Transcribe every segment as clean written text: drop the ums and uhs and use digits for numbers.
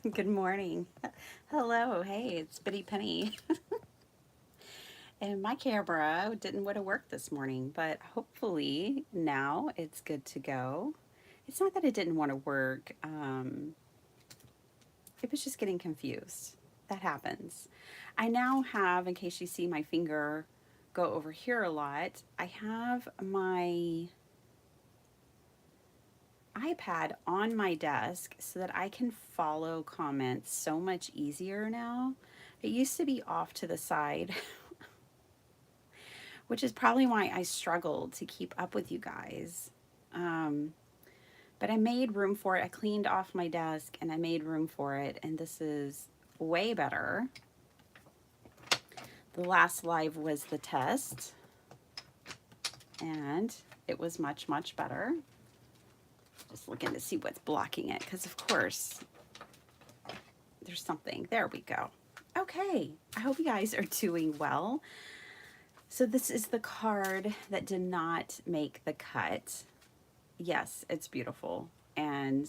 Good morning. Hello. Hey, it's Bitty Penny. And my camera didn't want to work this morning, but hopefully now it's good to go. It's not that it didn't want to work, it was just getting confused. That happens. I now have, in case you see my finger go over here a lot, I have my iPad on my desk so that I can follow comments so much easier now. It used to be off to the side, which is probably why I struggled to keep up with you guys. Um, but I made room for it. I cleaned off my desk and I made room for it, and this is way better. The last live was the test, and it was much, much better. Just looking to see what's blocking it, because of course there's something. There we go. Okay, I hope you guys are doing well. So this is the card that did not make the cut. Yes, it's beautiful. And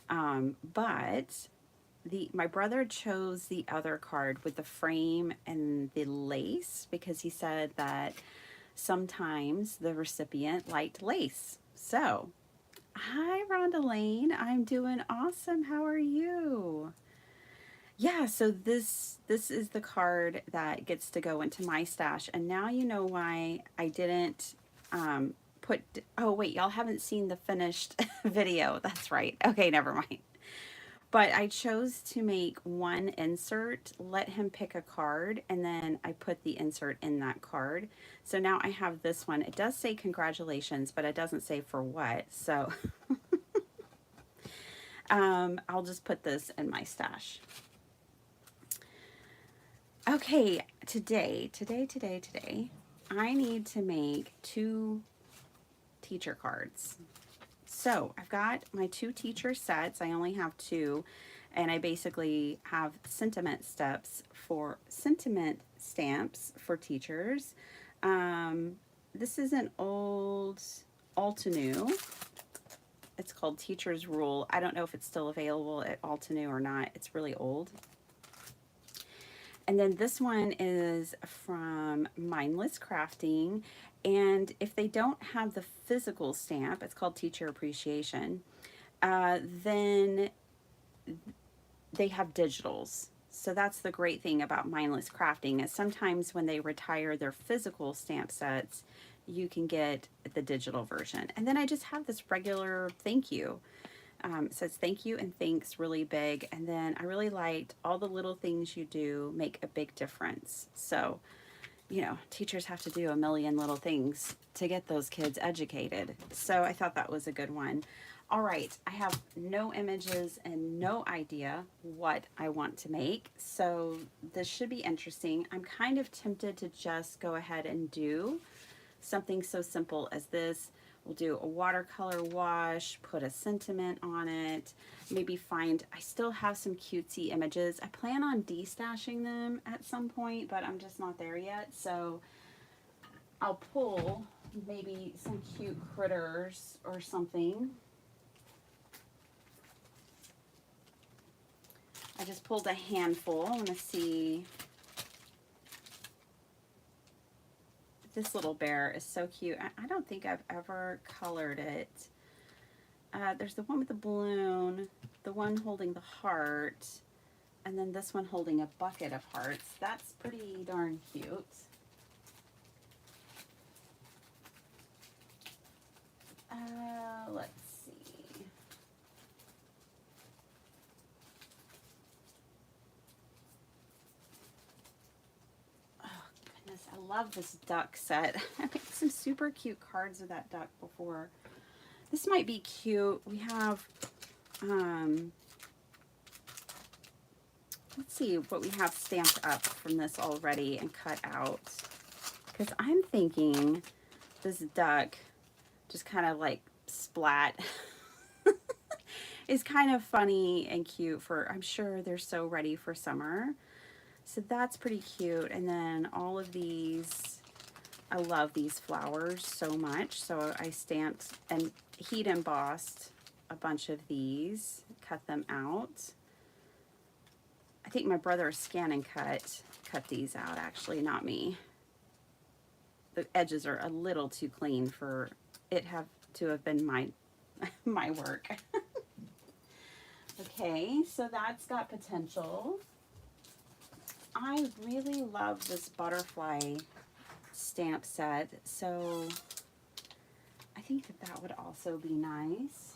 but my brother chose the other card with the frame and the lace because he said that sometimes the recipient liked lace. So, hi Rhonda Lane, I'm doing awesome. How are you? Yeah, so this is the card that gets to go into my stash, and now you know why I didn't put. Oh wait, y'all haven't seen the finished video. That's right. Okay, never mind. But I chose to make one insert, let him pick a card, and then I put the insert in that card. So now I have this one. It does say congratulations, but it doesn't say for what. So I'll just put this in my stash. Okay, today, I need to make 2 teacher cards. So I've got my 2 teacher sets. I only have 2, and I basically have sentiment stamps for teachers. This is an old Altenew. It's called Teacher's Rule. I don't know if it's still available at Altenew or not. It's really old. And then this one is from Mindless Crafting. And if they don't have the physical stamp, it's called Teacher Appreciation, then they have digitals. So that's the great thing about Mindless Crafting is sometimes when they retire their physical stamp sets, you can get the digital version. And then I just have this regular thank you. It says thank you and thanks really big. And then I really liked all the little things you do make a big difference. So, you know, teachers have to do a million little things to get those kids educated. So I thought that was a good one. All right, I have no images and no idea what I want to make. So this should be interesting. I'm kind of tempted to just go ahead and do something so simple as this. We'll do a watercolor wash, put a sentiment on it, maybe find, I still have some cutesy images. I plan on destashing them at some point, but I'm just not there yet. So I'll pull maybe some cute critters or something. I just pulled a handful. I want to see. This little bear is so cute. I don't think I've ever colored it. There's the one with the balloon, the one holding the heart, and then this one holding a bucket of hearts. That's pretty darn cute. Let's see. Oh goodness, I love this duck set. I made some super cute cards of that duck before. This might be cute. We have, let's see what we have stamped up from this already and cut out. Because I'm thinking this duck just kind of like splat is kind of funny and cute for, I'm sure they're so ready for summer. So that's pretty cute. And then all of these, I love these flowers so much. So I stamped and heat embossed a bunch of these, cut them out. I think my brother Scan and cut these out, actually, not me. The edges are a little too clean for it to have been my my work. Okay, so that's got potential. I really love this butterfly stamp set, so I think that would also be nice.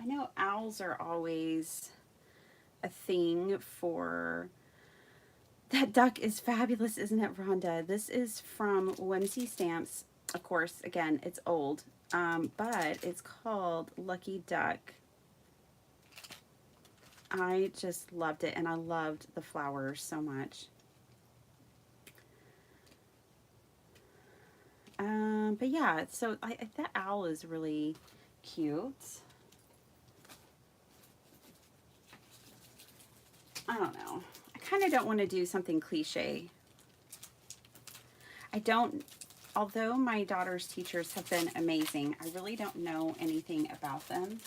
I know owls are always a thing for... That duck is fabulous, isn't it, Rhonda? This is from Whimsy Stamps. Of course, again, it's old, but it's called Lucky Duck. I just loved it, and I loved the flowers so much. But yeah, so that owl is really cute. I don't know. I kind of don't want to do something cliche. Although my daughter's teachers have been amazing, I really don't know anything about them.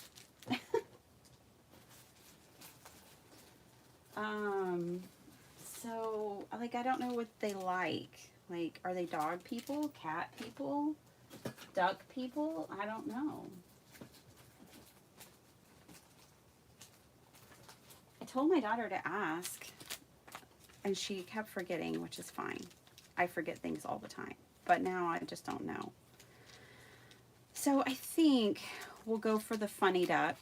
So, like, I don't know what they like. Like, are they dog people, cat people, duck people? I don't know. I told my daughter to ask, and she kept forgetting, which is fine. I forget things all the time, but now I just don't know. So I think we'll go for the funny duck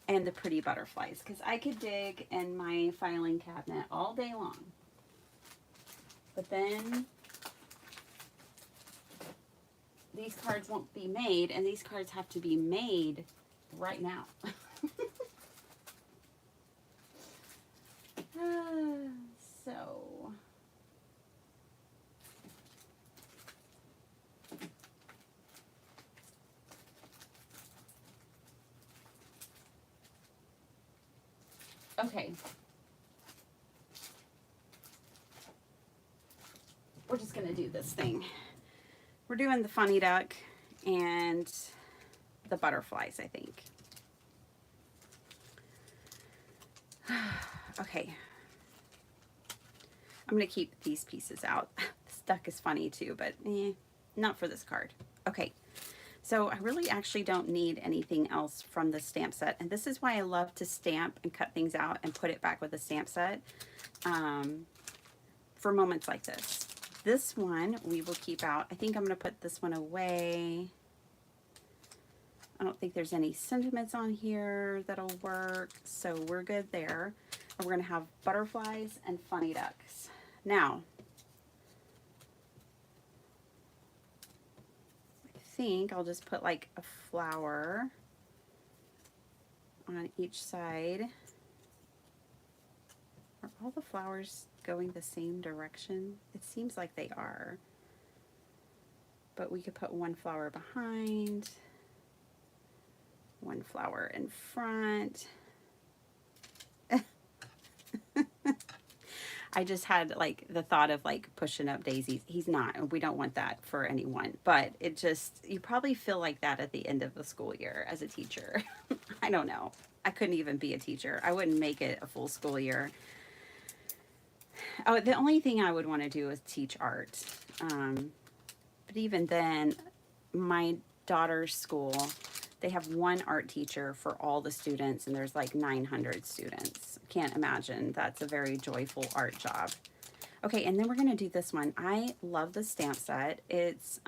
and the pretty butterflies, because I could dig in my filing cabinet all day long. But then these cards won't be made, and these cards have to be made right now. So okay, we're just gonna do this thing. We're doing the funny duck and the butterflies, I think. Okay, I'm gonna keep these pieces out. This duck is funny too, but not for this card. Okay, so I really actually don't need anything else from the stamp set, and this is why I love to stamp and cut things out and put it back with the stamp set for moments like this. This one we will keep out. I think I'm gonna put this one away. I don't think there's any sentiments on here that'll work, so we're good there. And we're gonna have butterflies and funny ducks. Now, I think I'll just put like a flower on each side. Are all the flowers going the same direction? It seems like they are. But we could put one flower behind, one flower in front. I just had like the thought of like pushing up daisies. He's not, we don't want that for anyone, but it just, you probably feel like that at the end of the school year as a teacher. I don't know. I couldn't even be a teacher. I wouldn't make it a full school year. Oh, the only thing I would want to do is teach art. But even then, my daughter's school, they have one art teacher for all the students, and there's like 900 students. Can't imagine. That's a very joyful art job. Okay, and then we're going to do this one. I love the stamp set. It's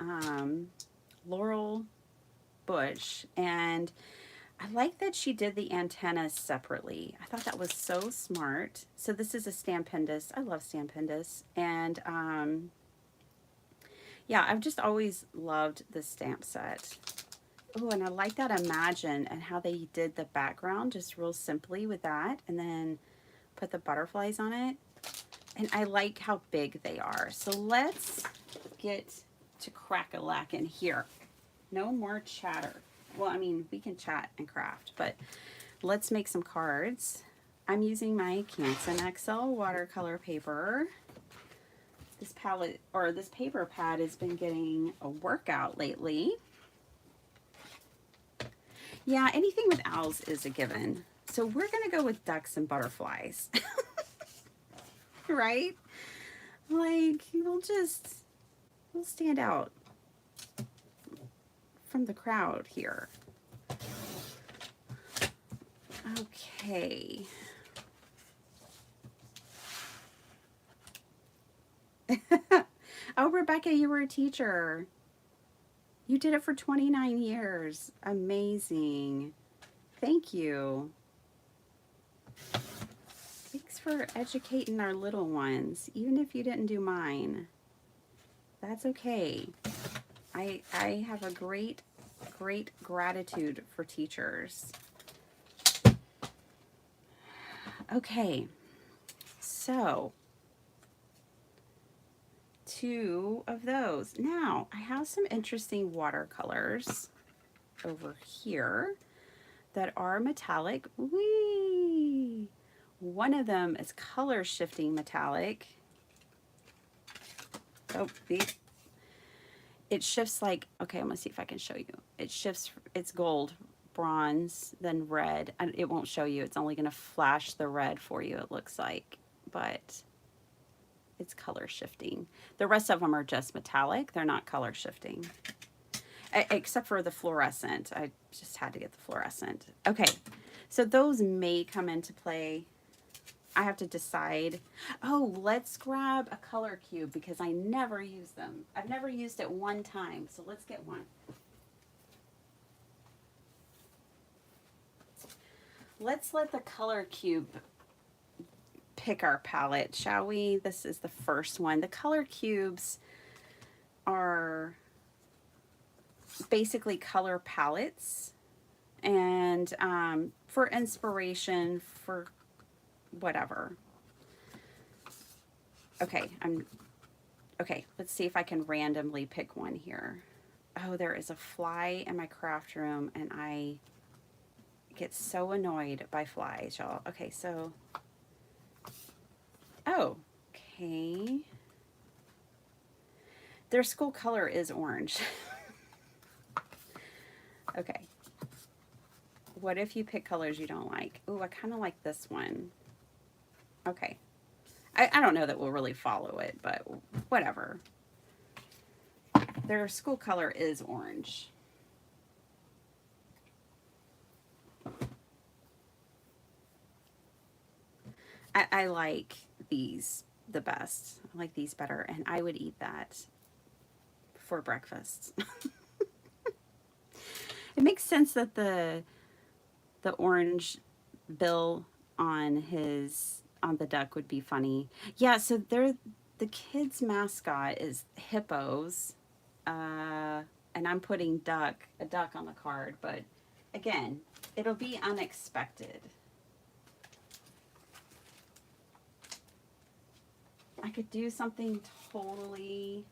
Laurel Bush, and I like that she did the antennas separately. I thought that was so smart. So this is a Stampendous. I love Stampendous. And yeah, I've just always loved the stamp set. Oh, and I like that Imagine and how they did the background just real simply with that, and then put the butterflies on it. And I like how big they are. So let's get to crack-a-lackin' here. No more chatter. Well, I mean, we can chat and craft, but let's make some cards. I'm using my Canson XL watercolor paper. This palette or this paper pad has been getting a workout lately. Yeah, anything with owls is a given. So we're going to go with ducks and butterflies. Right? Like, we'll stand out from the crowd here. Okay. Oh, Rebecca, you were a teacher. You did it for 29 years. Amazing. Thank you. Thanks for educating our little ones, even if you didn't do mine. That's okay. I have a great gratitude for teachers. Okay, so 2 of those. Now, I have some interesting watercolors over here that are metallic. Whee! One of them is color shifting metallic. Oh, it shifts like, okay, I'm gonna see if I can show you. It shifts, it's gold, bronze, then red. And it won't show you, it's only gonna flash the red for you, it looks like, but it's color shifting. The rest of them are just metallic, they're not color shifting. Except for the fluorescent. I just had to get the fluorescent. Okay, so those may come into play. I have to decide. Oh, let's grab a color cube because I never use them. I've never used it one time, so let's get one. Let's let the color cube pick our palette, shall we? This is the first one. The color cubes are basically color palettes, and for inspiration, for whatever. Okay, okay, let's see if I can randomly pick one here. Oh, there is a fly in my craft room and I get so annoyed by flies, y'all. Okay, so, oh, okay. Their school color is orange. Okay. What if you pick colors you don't like? Ooh, I kind of like this one. Okay. I don't know that we'll really follow it, but whatever. Their school color is orange. I like these the best. I like these better, and I would eat that for breakfast. It makes sense that the orange bill on the duck would be funny. Yeah, so the kids' mascot is hippos, and I'm putting a duck on the card, but again, it'll be unexpected. I could do something totally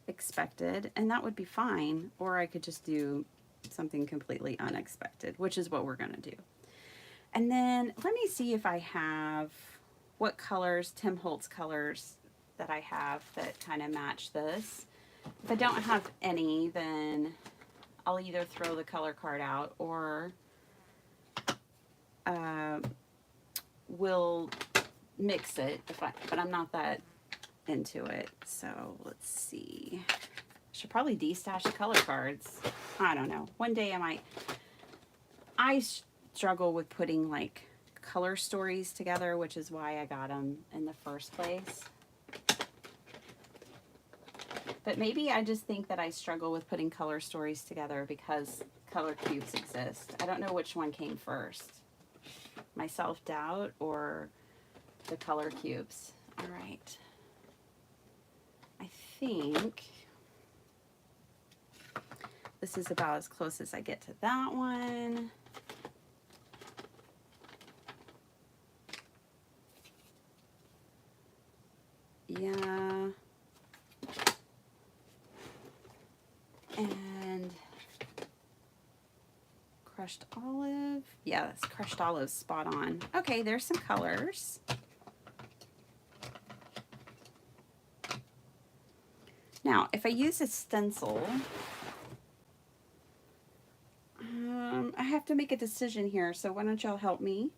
expected, and that would be fine, or I could just do something completely unexpected, which is what we're gonna do. And then let me see if I have what colors, Tim Holtz colors that I have that kind of match this. If I don't have any, then I'll either throw the color card out or we'll mix it, but I'm not that into it. So let's see. I should probably de-stash the color cards. I don't know. One day I might. I struggle with putting like color stories together, which is why I got them in the first place. But maybe I just think that I struggle with putting color stories together because color cubes exist. I don't know which one came first. My self-doubt or the color cubes. All right. I think this is about as close as I get to that one. Yeah. And crushed olive. Yeah, that's crushed olive, spot on. Okay, there's some colors. Now, if I use a stencil, I have to make a decision here, so why don't y'all help me?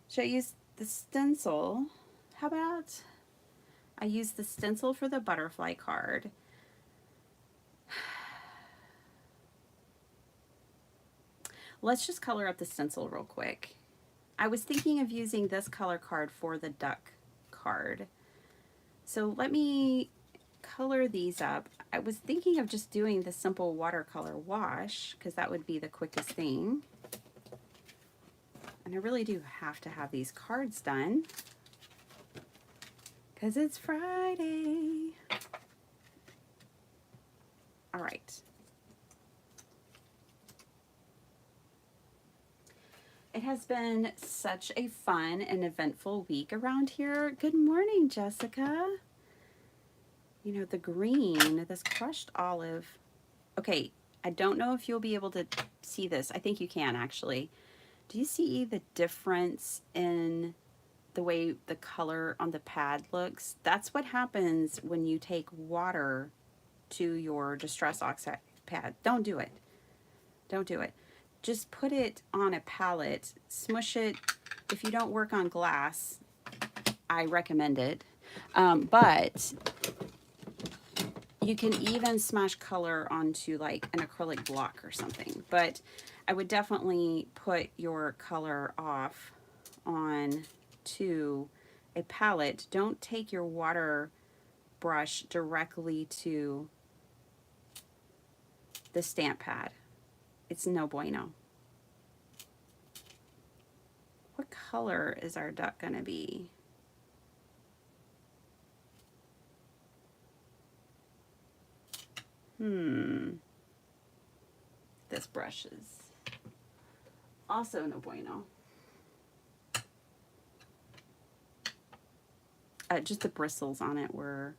Should I use the stencil? How about I use the stencil for the butterfly card? Let's just color up the stencil real quick. I was thinking of using this color card for the duck card. So let me color these up. I was thinking of just doing the simple watercolor wash because that would be the quickest thing. And I really do have to have these cards done because it's Friday. All right. It has been such a fun and eventful week around here. Good morning, Jessica. You know, the green, this crushed olive. Okay, I don't know if you'll be able to see this. I think you can actually. Do you see the difference in the way the color on the pad looks? That's what happens when you take water to your Distress Oxide pad. Don't do it. Don't do it. Just put it on a palette, smush it. If you don't work on glass, I recommend it. But you can even smash color onto like an acrylic block or something. But I would definitely put your color off on to a palette. Don't take your water brush directly to the stamp pad. It's no bueno. What color is our duck gonna be? This brush is also no bueno. Just the bristles on it were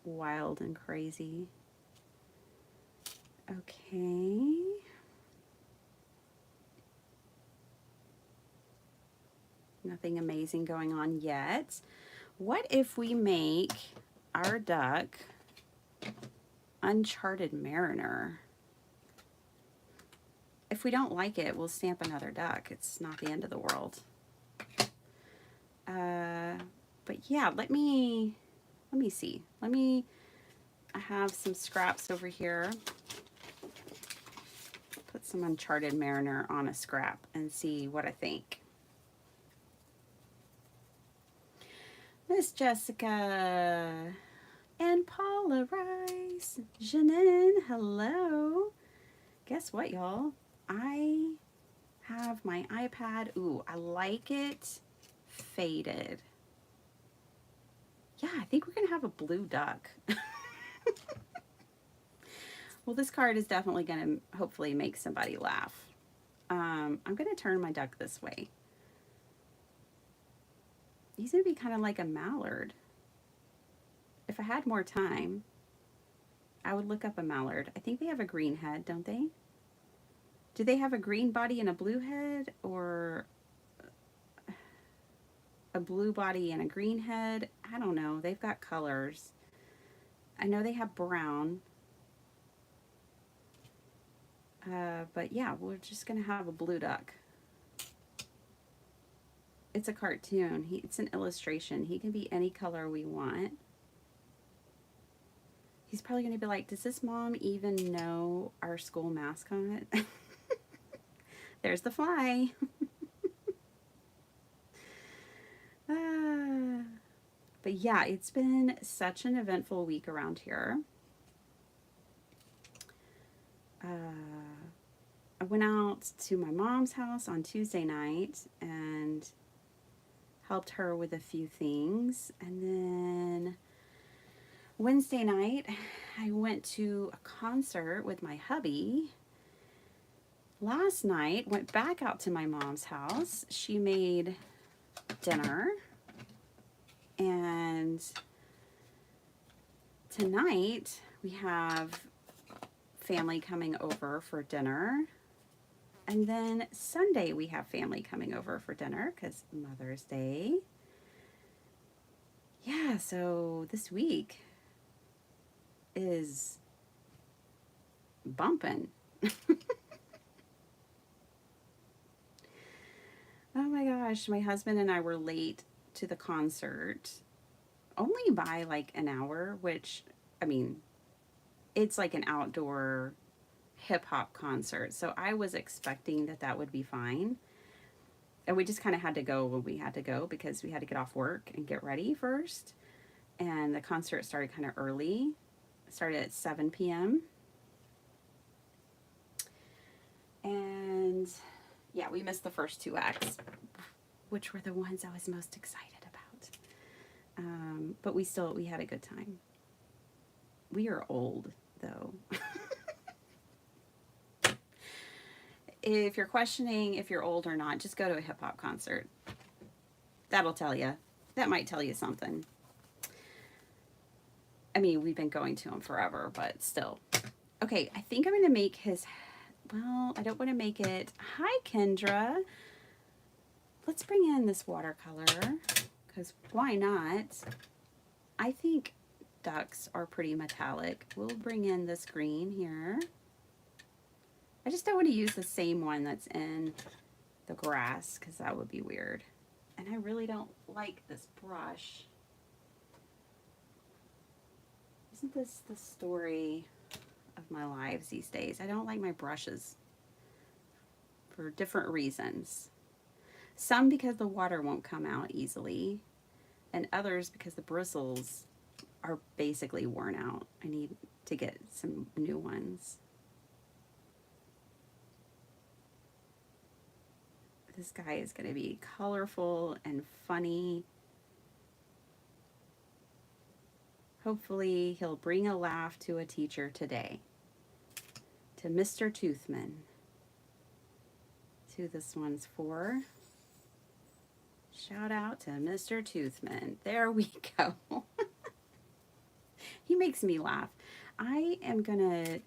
wild and crazy. Okay. Nothing amazing going on yet. What if we make our duck Uncharted Mariner? If we don't like it, we'll stamp another duck. It's not the end of the world. But yeah, let me see. I have some scraps over here. Put some Uncharted Mariner on a scrap and see what I think. Miss Jessica and Paula Rice, Janine, hello. Guess what, y'all? I have my iPad. Ooh, I like it faded. Yeah, I think we're gonna have a blue duck. Well, this card is definitely gonna hopefully make somebody laugh. I'm gonna turn my duck this way. He's gonna be kind of like a mallard. If I had more time, I would look up a mallard. I think they have a green head, don't they? Do they have a green body and a blue head, or a blue body and a green head? I don't know. They've got colors. I know they have brown. But yeah, we're just gonna have a blue duck. It's a cartoon. It's an illustration. He can be any color we want. He's probably going to be like, does this mom even know our school mascot? There's the fly. But yeah, it's been such an eventful week around here. I went out to my mom's house on Tuesday night and helped her with a few things. And then Wednesday night, I went to a concert with my hubby. Last night, went back out to my mom's house. She made dinner. And tonight, we have family coming over for dinner. And then Sunday, we have family coming over for dinner because Mother's Day. Yeah, so this week, is bumping. Oh my gosh, my husband and I were late to the concert, only by like an hour, which, I mean, it's like an outdoor hip hop concert. So I was expecting that that would be fine. And we just kind of had to go when we had to go because we had to get off work and get ready first. And the concert started kind of early. It started at 7 p.m. And yeah, we missed the first two acts, which were the ones I was most excited about. But we had a good time. We are old, though. If you're questioning if you're old or not, just go to a hip hop concert. That'll tell you. That might tell you something. I mean, we've been going to them forever, but still. Okay, I think I'm going to make his, well, I don't want to make it. Hi, Kendra. Let's bring in this watercolor, because why not? I think ducks are pretty metallic. We'll bring in this green here. I just don't want to use the same one that's in the grass because that would be weird. And I really don't like this brush. Isn't this the story of my lives these days? I don't like my brushes for different reasons. Some because the water won't come out easily, and others because the bristles are basically worn out. I need to get some new ones. This guy is going to be colorful and funny. Hopefully he'll bring a laugh to a teacher today. To Mr. Toothman. That's who this one's for. Shout out to Mr. Toothman. There we go. He makes me laugh. I am going to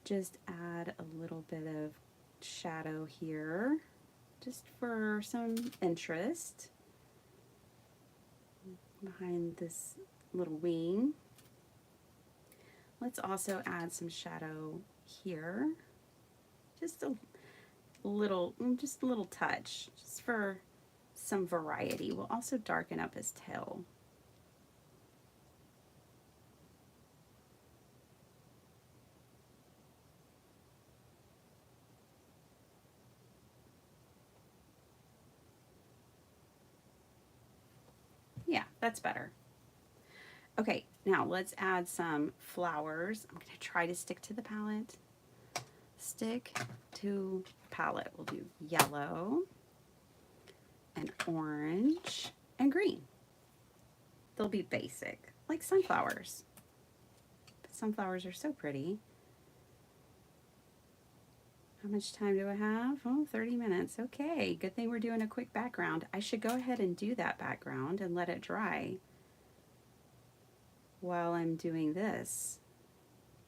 just add a little bit of shadow here, just for some interest behind this little wing. Let's also add some shadow here. Just a little touch, just for some variety. We'll also darken up his tail. Yeah, that's better. Okay, now let's add some flowers. I'm going to try to stick to the palette. Stick to palette. We'll do yellow and orange and green. They'll be basic, like sunflowers. But sunflowers are so pretty. How much time do I have? Oh, 30 minutes. Okay, good thing we're doing a quick background. I should go ahead and do that background and let it dry while I'm doing this.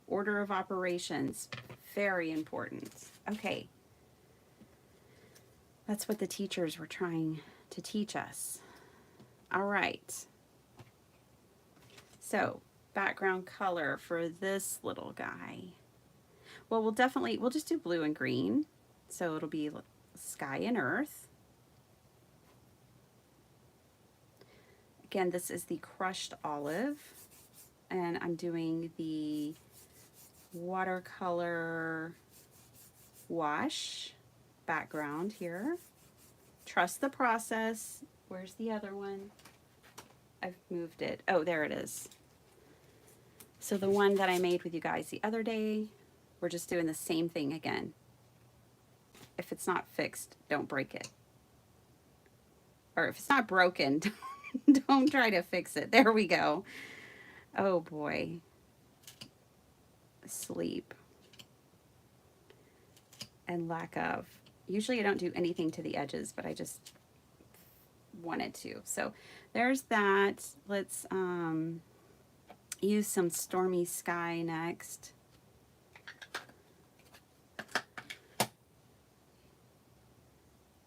Order of operations, very important. Okay, that's what the teachers were trying to teach us. All right, so background color for this little guy. Well, we'll just do blue and green. So it'll be sky and earth. Again, this is the crushed olive, and I'm doing the watercolor wash background here. Trust the process. Where's the other one? I've moved it. Oh, there it is. So the one that I made with you guys the other day, we're just doing the same thing again. If it's not fixed, don't break it. Or if it's not broken, don't try to fix it. There we go. Oh boy. Sleep. And lack of. Usually I don't do anything to the edges, but I just wanted to. So there's that. Let's use some stormy sky next.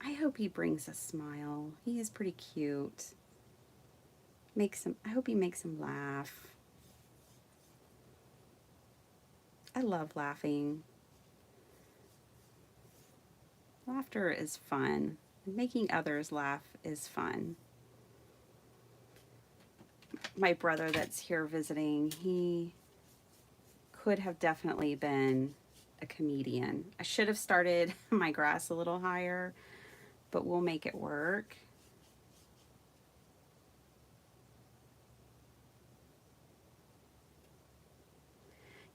I hope he brings a smile. He is pretty cute. I hope he makes him laugh. I love laughing. Laughter is fun. Making others laugh is fun. My brother that's here visiting, he could have definitely been a comedian. I should have started my grass a little higher, but we'll make it work.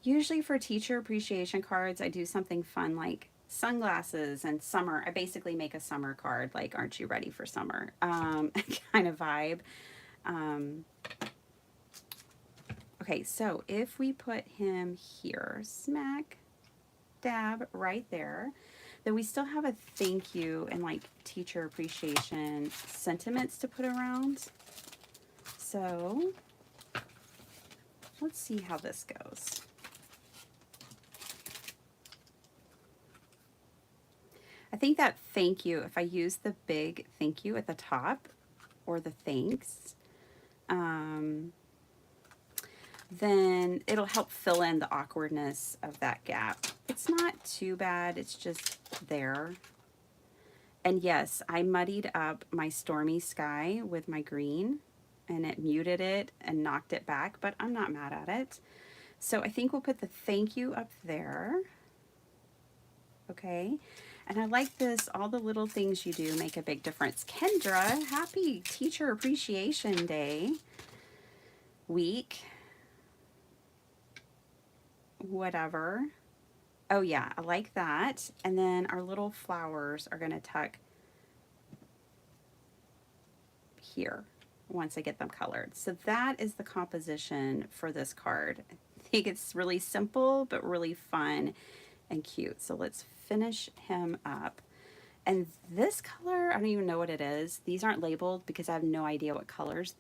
Usually for teacher appreciation cards, I do something fun like sunglasses and summer. I basically make a summer card, like, aren't you ready for summer? Kind of vibe. Um, okay, so if we put him here, smack dab right there, then we still have a thank you and like teacher appreciation sentiments to put around. So let's see how this goes. I think that thank you, if I use the big thank you at the top or the thanks, then it'll help fill in the awkwardness of that gap. It's not too bad, it's just there. And yes, I muddied up my stormy sky with my green and it muted it and knocked it back, but I'm not mad at it. So I think we'll put the thank you up there. Okay. And I like this, all the little things you do make a big difference. Kendra, happy Teacher Appreciation Day week. Whatever. Oh yeah, I like that. And then our little flowers are gonna tuck here once I get them colored. So that is the composition for this card. I think it's really simple, but really fun and cute. So let's finish him up. And this color, I don't even know what it is. These aren't labeled because I have no idea what colors,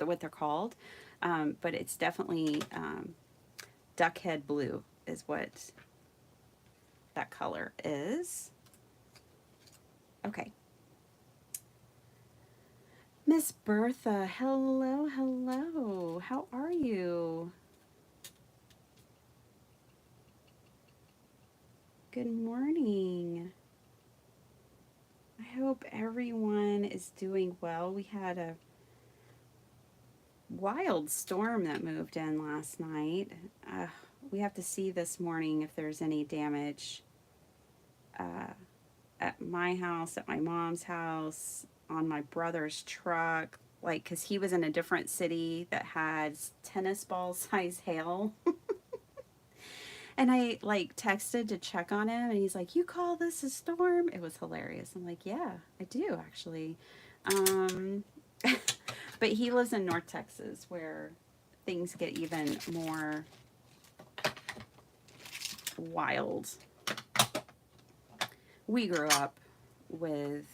what they're called. But it's definitely duckhead blue is what that color is. Okay. Miss Bertha, hello, hello. How are you? Good morning. I hope everyone is doing well. We had a wild storm that moved in last night. We have to see this morning if there's any damage at my house, at my mom's house, on my brother's truck. Like, because he was in a different city that had tennis ball size hail. And I like texted to check on him and he's like, you call this a storm? It was hilarious. I'm like, yeah, I do actually. But he lives in North Texas where things get even more wild. We grew up with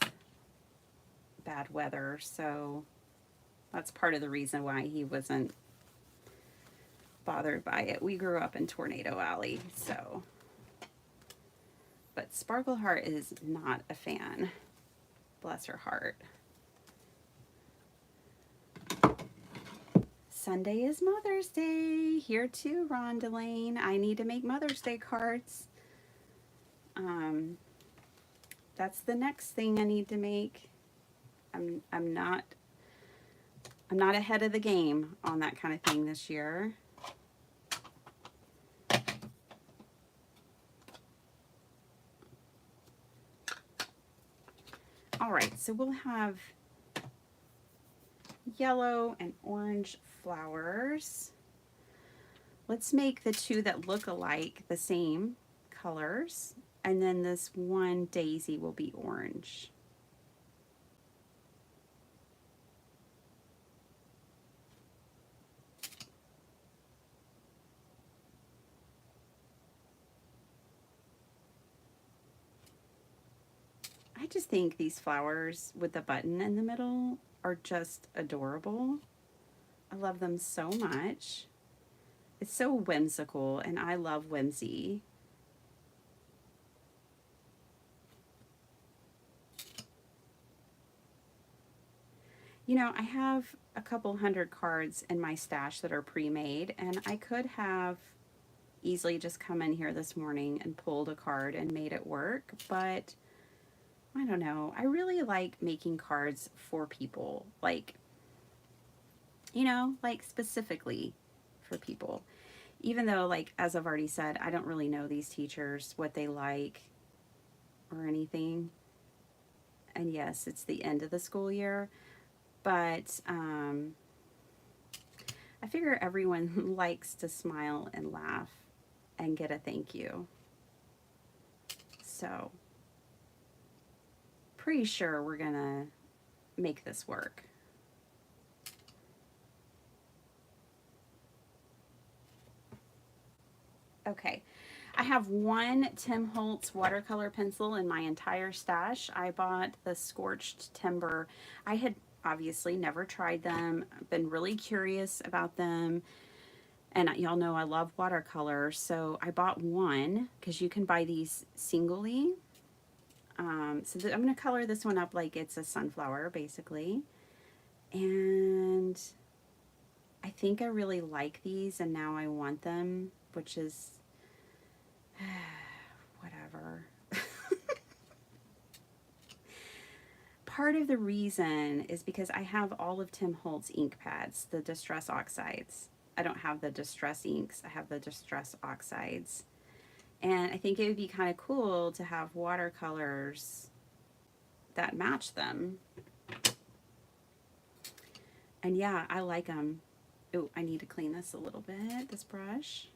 bad weather, so that's part of the reason why he wasn't bothered by it. We grew up in Tornado Alley, so. But Sparkleheart is not a fan. Bless her heart. Sunday is Mother's Day. Here too, Ron Delane. I need to make Mother's Day cards. That's the next thing I need to make. I'm not ahead of the game on that kind of thing this year. All right, so we'll have yellow and orange flowers. Let's make the two that look alike the same colors, and then this one daisy will be orange. I just think these flowers with the button in the middle are just adorable. I love them so much. It's so whimsical, and I love whimsy. You know, I have a couple hundred cards in my stash that are pre-made, and I could have easily just come in here this morning and pulled a card and made it work, but I don't know. I really like making cards for people, like, you know, like specifically for people. Even though, like, as I've already said, I don't really know these teachers, what they like or anything. And yes, it's the end of the school year, but I figure everyone likes to smile and laugh and get a thank you. So, pretty sure we're gonna make this work. Okay, I have one Tim Holtz watercolor pencil in my entire stash. I bought the Scorched Timber. I had obviously never tried them. I've been really curious about them. And y'all know I love watercolor, so I bought one because you can buy these singly. So I'm going to color this one up like it's a sunflower, basically. And I think I really like these, and now I want them, which is whatever. Part of the reason is because I have all of Tim Holtz ink pads, the Distress Oxides. I don't have the Distress inks, I have the Distress Oxides. And I think it would be kind of cool to have watercolors that match them. And yeah, I like them. Oh, I need to clean this a little bit, this brush.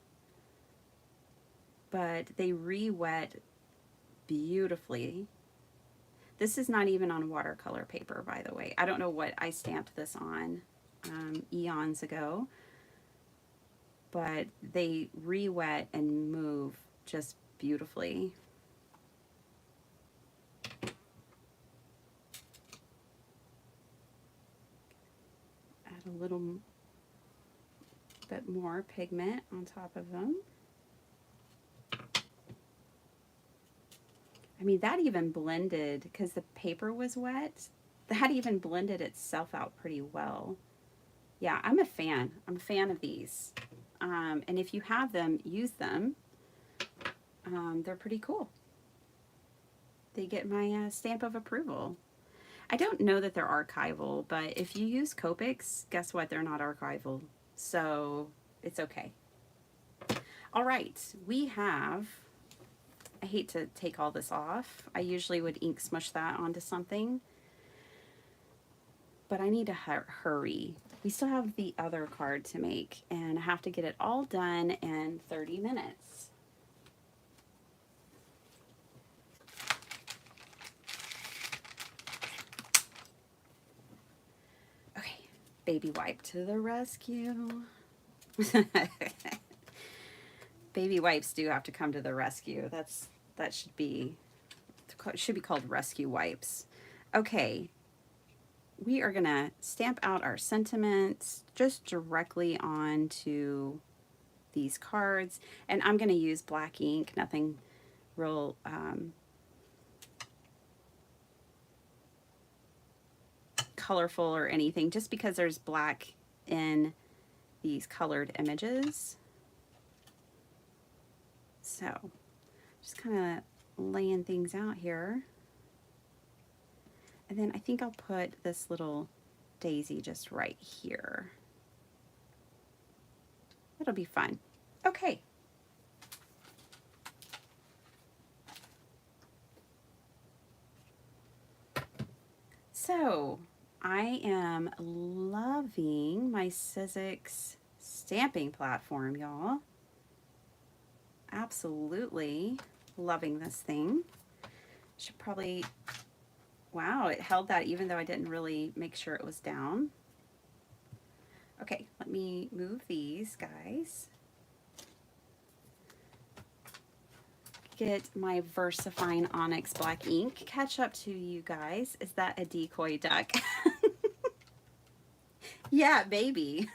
But they re-wet beautifully. This is not even on watercolor paper, by the way. I don't know what I stamped this on eons ago. But they re-wet and move just beautifully. Add a little bit more pigment on top of them. I mean, that even blended, because the paper was wet, that even blended itself out pretty well. Yeah, I'm a fan. I'm a fan of these. And if you have them, use them. They're pretty cool. They get my stamp of approval. I don't know that they're archival, but if you use Copics, guess what? They're not archival. So it's okay. All right, we have, I hate to take all this off. I usually would ink smush that onto something, but I need to hurry. We still have the other card to make, and I have to get it all done in 30 minutes. Okay, baby wipe to the rescue. Baby wipes do have to come to the rescue. That should be called rescue wipes. Okay, we are gonna stamp out our sentiments just directly onto these cards, and I'm gonna use black ink, nothing real colorful or anything, just because there's black in these colored images. So just kind of laying things out here. And then I think I'll put this little daisy just right here. It'll be fun. Okay. So I am loving my Sizzix stamping platform, y'all. Absolutely loving this thing. Should probably, wow, it held that even though I didn't really make sure it was down. Okay, let me move these guys. Get my VersaFine Onyx black ink. Catch up to you guys. Is that a decoy duck? Yeah, baby.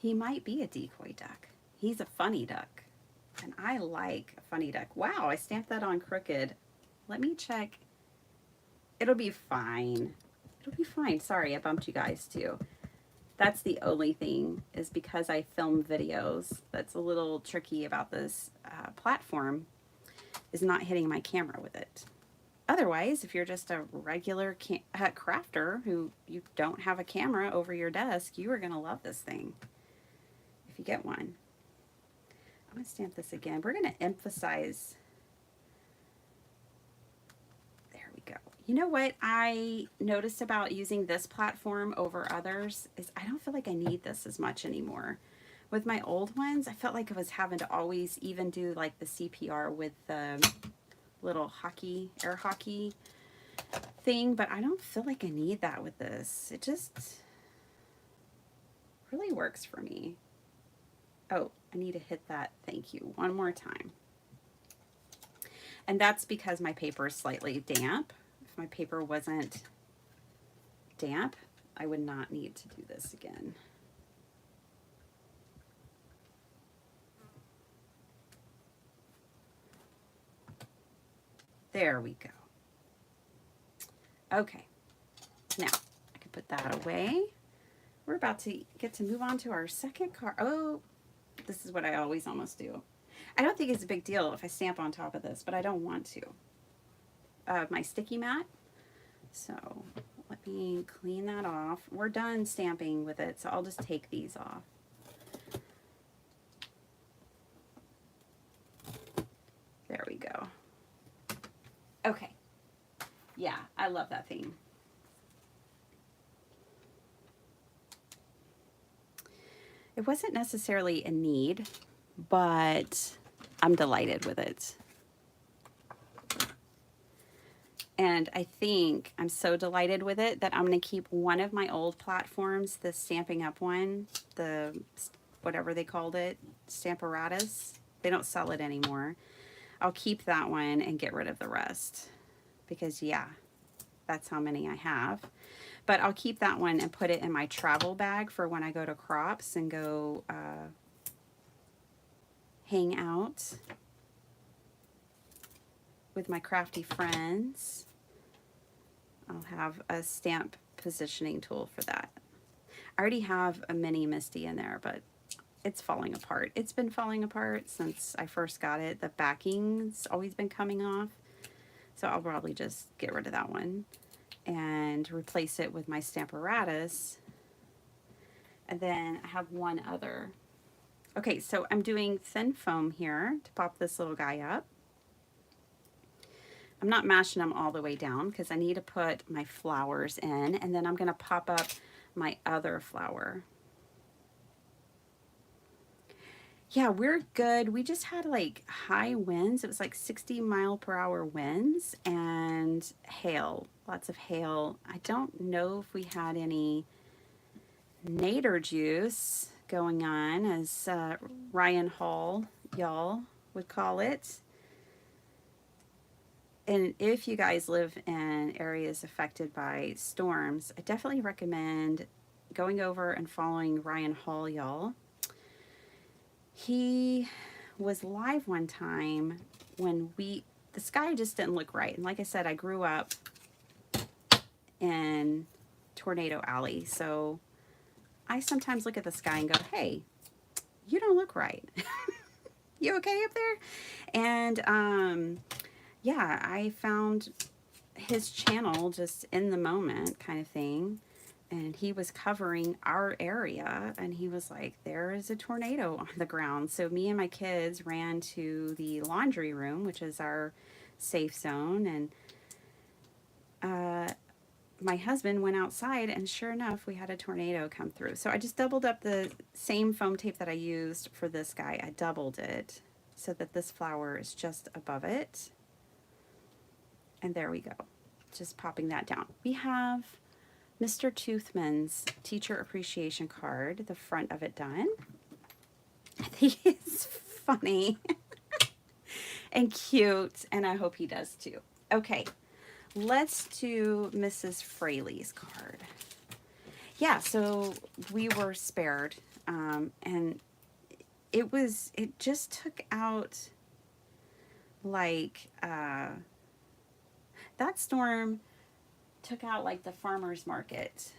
He might be a decoy duck. He's a funny duck. And I like a funny duck. Wow, I stamped that on crooked. Let me check. It'll be fine. It'll be fine. Sorry, I bumped you guys too. That's the only thing, is because I film videos. That's a little tricky about this platform, is not hitting my camera with it. Otherwise, if you're just a regular crafter who you don't have a camera over your desk, you are going to love this thing if you get one. I'm going to stamp this again. We're going to emphasize. There we go. You know what I noticed about using this platform over others is I don't feel like I need this as much anymore. With my old ones, I felt like I was having to always even do like the CPR with the little air hockey thing, but I don't feel like I need that with this. It just really works for me. Oh, I need to hit that thank you one more time. And that's because my paper is slightly damp. If my paper wasn't damp, I would not need to do this again. There we go. Okay, now I can put that away. We're about to get to move on to our second card. Oh, this is what I always almost do. I don't think it's a big deal if I stamp on top of this, but I don't want to. My sticky mat. So let me clean that off. We're done stamping with it, so I'll just take these off. There we go. Okay. Yeah, I love that thing. It wasn't necessarily a need, but I'm delighted with it. And I think I'm so delighted with it that I'm going to keep one of my old platforms, the Stampin' Up one, the whatever they called it, Stamparatus. They don't sell it anymore. I'll keep that one and get rid of the rest because, yeah, that's how many I have. But I'll keep that one and put it in my travel bag for when I go to crops and go hang out with my crafty friends. I'll have a stamp positioning tool for that. I already have a mini Misty in there, but it's falling apart. It's been falling apart since I first got it. The backing's always been coming off. So I'll probably just get rid of that one and replace it with my Stamparatus. And then I have one other. Okay, so I'm doing thin foam here to pop this little guy up. I'm not mashing them all the way down because I need to put my flowers in, and then I'm going to pop up my other flower. Yeah, we're good. We just had like high winds. It was like 60-mile-per-hour winds and hail, lots of hail. I don't know if we had any nader juice going on, as Ryan Hall, y'all, would call it. And if you guys live in areas affected by storms, I definitely recommend going over and following Ryan Hall, y'all. He was live one time when the sky just didn't look right. And like I said, I grew up in Tornado Alley. So I sometimes look at the sky and go, hey, you don't look right. You okay up there? And yeah, I found his channel just in the moment kind of thing. And he was covering our area, and he was like, there is a tornado on the ground. So me and my kids ran to the laundry room, which is our safe zone, and my husband went outside, and sure enough, we had a tornado come through. So I just doubled up the same foam tape that I used for this guy. I doubled it so that this flower is just above it. And there we go. Just popping that down. We have Mr. Toothman's teacher appreciation card, the front of it done. I think it's funny and cute, and I hope he does too. Okay, let's do Mrs. Fraley's card. Yeah, so we were spared, and it just took out like that storm took out like the farmer's market,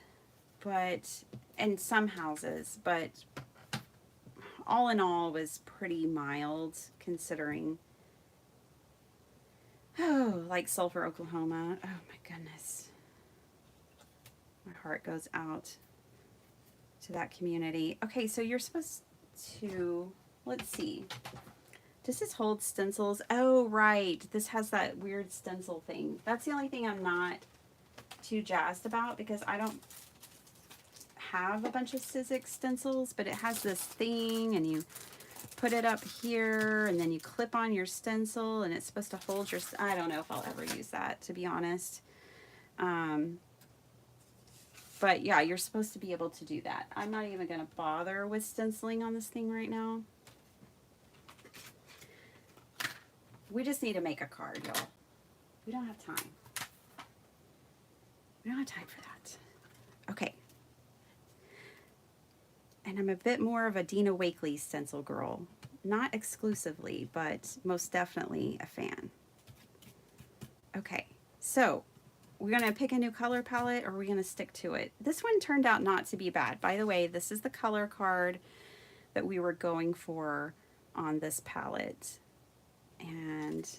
but, and some houses, but all in all was pretty mild considering. Oh, like Sulphur, Oklahoma. Oh my goodness. My heart goes out to that community. Okay, so you're supposed to, let's see. Does this hold stencils? Oh, right. This has that weird stencil thing. That's the only thing I'm not too jazzed about because I don't have a bunch of Sizzix stencils, but it has this thing and you put it up here and then you clip on your stencil and it's supposed to hold your, I don't know if I'll ever use that, to be honest. But yeah, you're supposed to be able to do that. I'm not even going to bother with stenciling on this thing right now. We just need to make a card, y'all. We don't have time. We don't have time for that. Okay. And I'm a bit more of a Dina Wakley stencil girl. Not exclusively, but most definitely a fan. Okay, so we're going to pick a new color palette or are we going to stick to it? This one turned out not to be bad. By the way, this is the color card that we were going for on this palette. And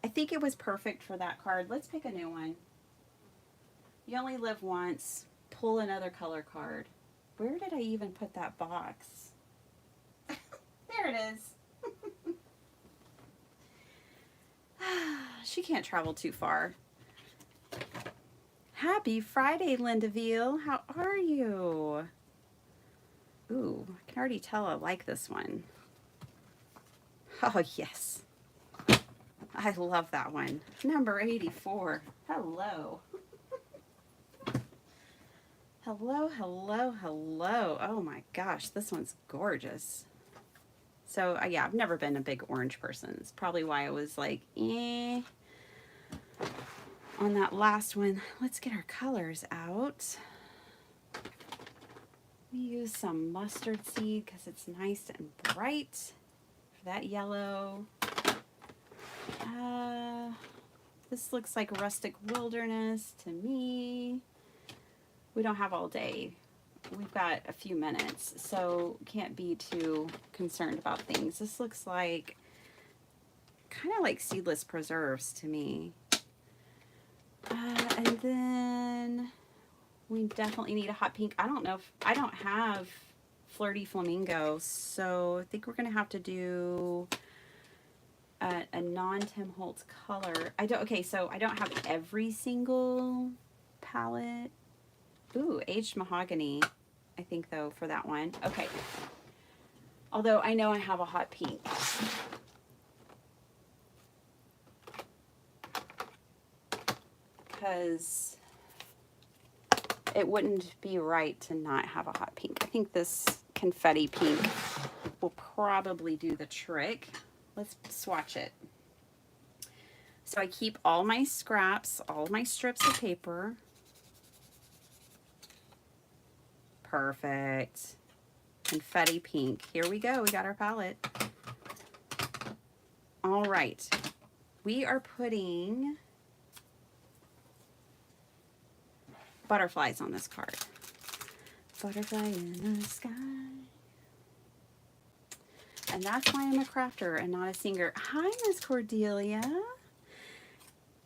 I think it was perfect for that card. Let's pick a new one. You only live once. Pull another color card. Where did I even put that box? There it is. She can't travel too far. Happy Friday, Lindaville. How are you? Ooh, I can already tell I like this one. Oh, yes. I love that one. Number 84. Hello. Hello, hello, hello. Oh my gosh, this one's gorgeous. So, yeah, I've never been a big orange person. It's probably why I was like, eh. On that last one, let's get our colors out. We use some mustard seed because it's nice and bright for that yellow. This looks like rustic wilderness to me. We don't have all day. We've got a few minutes, so can't be too concerned about things. This looks like kind of like seedless preserves to me. And then we definitely need a hot pink. I don't know if, I don't have Flirty Flamingo, so I think we're going to have to do a non-Tim Holtz color. Okay, so I don't have every single palette. Ooh, aged mahogany, I think, though, for that one. Okay. Although I know I have a hot pink. Because it wouldn't be right to not have a hot pink. I think this confetti pink will probably do the trick. Let's swatch it. So I keep all my scraps, all my strips of paper. Perfect. Confetti pink. Here we go. We got our palette. All right. We are putting butterflies on this card. Butterfly in the sky. And that's why I'm a crafter and not a singer. Hi, Miss Cordelia.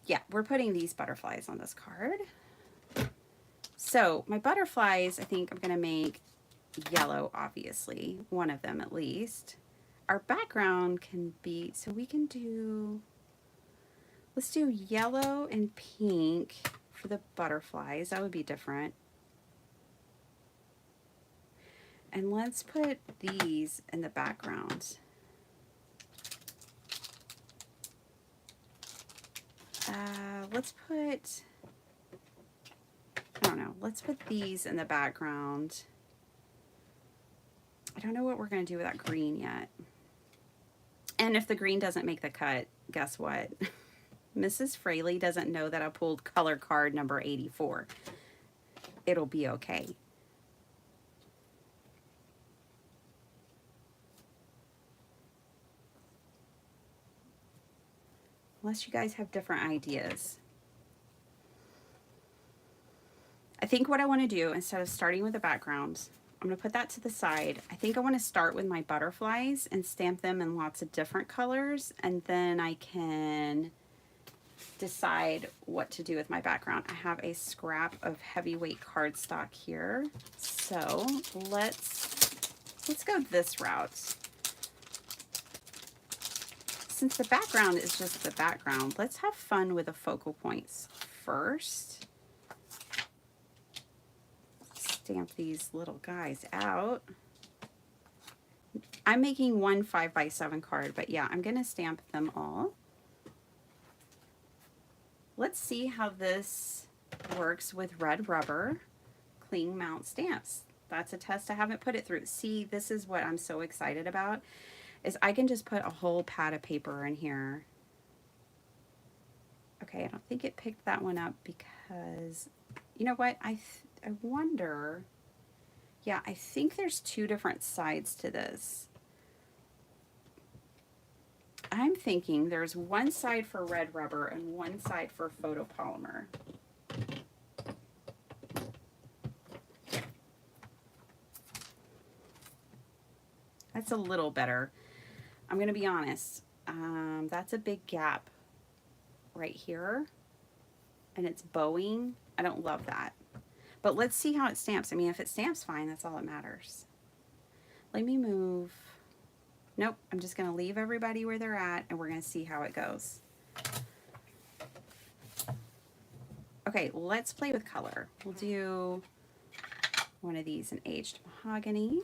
Yeah, we're putting these butterflies on this card. So my butterflies, I think I'm going to make yellow, obviously. One of them at least. Our background can be, so we can do, let's do yellow and pink for the butterflies. That would be different. And let's put these in the background. Let's put, I don't know, let's put these in the background. I don't know what we're going to do with that green yet. And if the green doesn't make the cut, guess what? Mrs. Fraley doesn't know that I pulled color card number 84. It'll be okay. Unless you guys have different ideas. think what I want to do, instead of starting with the background, I'm going to put that to the side. I think I want to start with my butterflies and stamp them in lots of different colors, and then I can decide what to do with my background. I have a scrap of heavyweight cardstock here, so let's go this route. Since the background is just the background, let's have fun with the focal points first. Stamp these little guys out. I'm making one 5x7 card, but yeah, I'm gonna stamp them all. Let's see how this works with red rubber cling mount stamps. That's a test I haven't put it through. See, this is what I'm so excited about, is I can just put a whole pad of paper in here. Okay, I don't think it picked that one up because, you know what, I wonder, yeah, I think there's two different sides to this. I'm thinking there's one side for red rubber and one side for photopolymer. That's a little better. I'm going to be honest. That's a big gap right here, and it's bowing. I don't love that. But let's see how it stamps. I mean, if it stamps fine, that's all that matters. Let me move. Nope, I'm just going to leave everybody where they're at, and we're going to see how it goes. Okay, let's play with color. We'll do one of these in aged mahogany.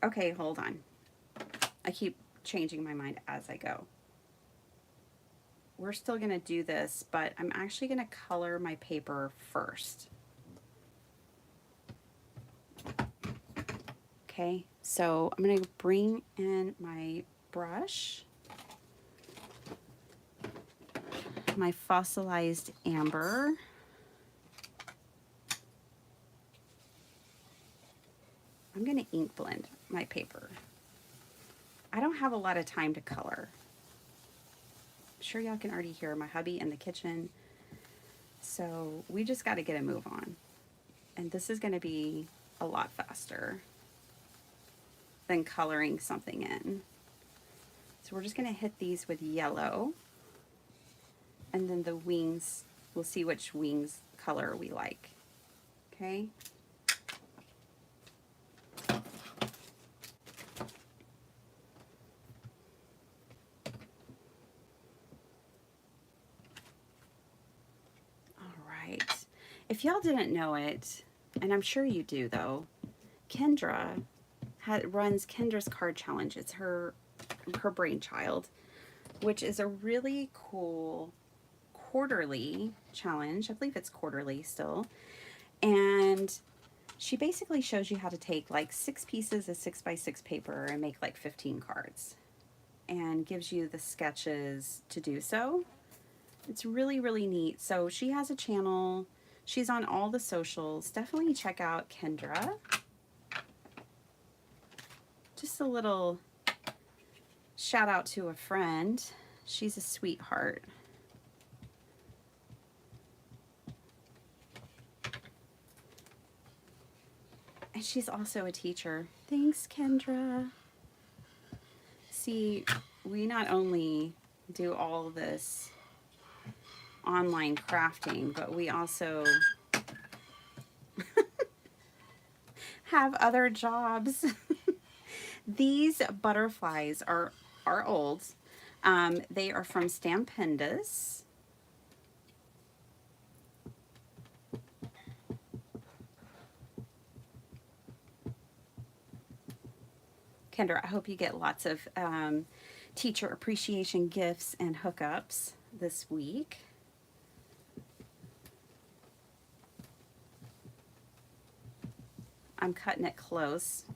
Okay, hold on. I keep changing my mind as I go. We're still going to do this, but I'm actually going to color my paper first. Okay, so I'm going to bring in my brush, my fossilized amber. I'm going to ink blend my paper. I don't have a lot of time to color. I'm sure y'all can already hear my hubby in the kitchen. So we just got to get a move on. And this is going to be a lot faster than coloring something in. So we're just going to hit these with yellow. And then the wings, we'll see which wings color we like. Okay? If y'all didn't know it, and I'm sure you do though, Kendra runs Kendra's Card Challenge. It's her brainchild, which is a really cool quarterly challenge. I believe it's quarterly still. And she basically shows you how to take like 6 pieces of 6x6 paper and make like 15 cards, and gives you the sketches to do so. It's really, really neat. So she has a channel. She's on all the socials. Definitely check out Kendra. Just a little shout out to a friend. She's a sweetheart. And she's also a teacher. Thanks, Kendra. See, we not only do all this online crafting, but we also have other jobs. These butterflies are old. They are from Stampendous. Kendra, I hope you get lots of teacher appreciation gifts and hookups this week. I'm cutting it close.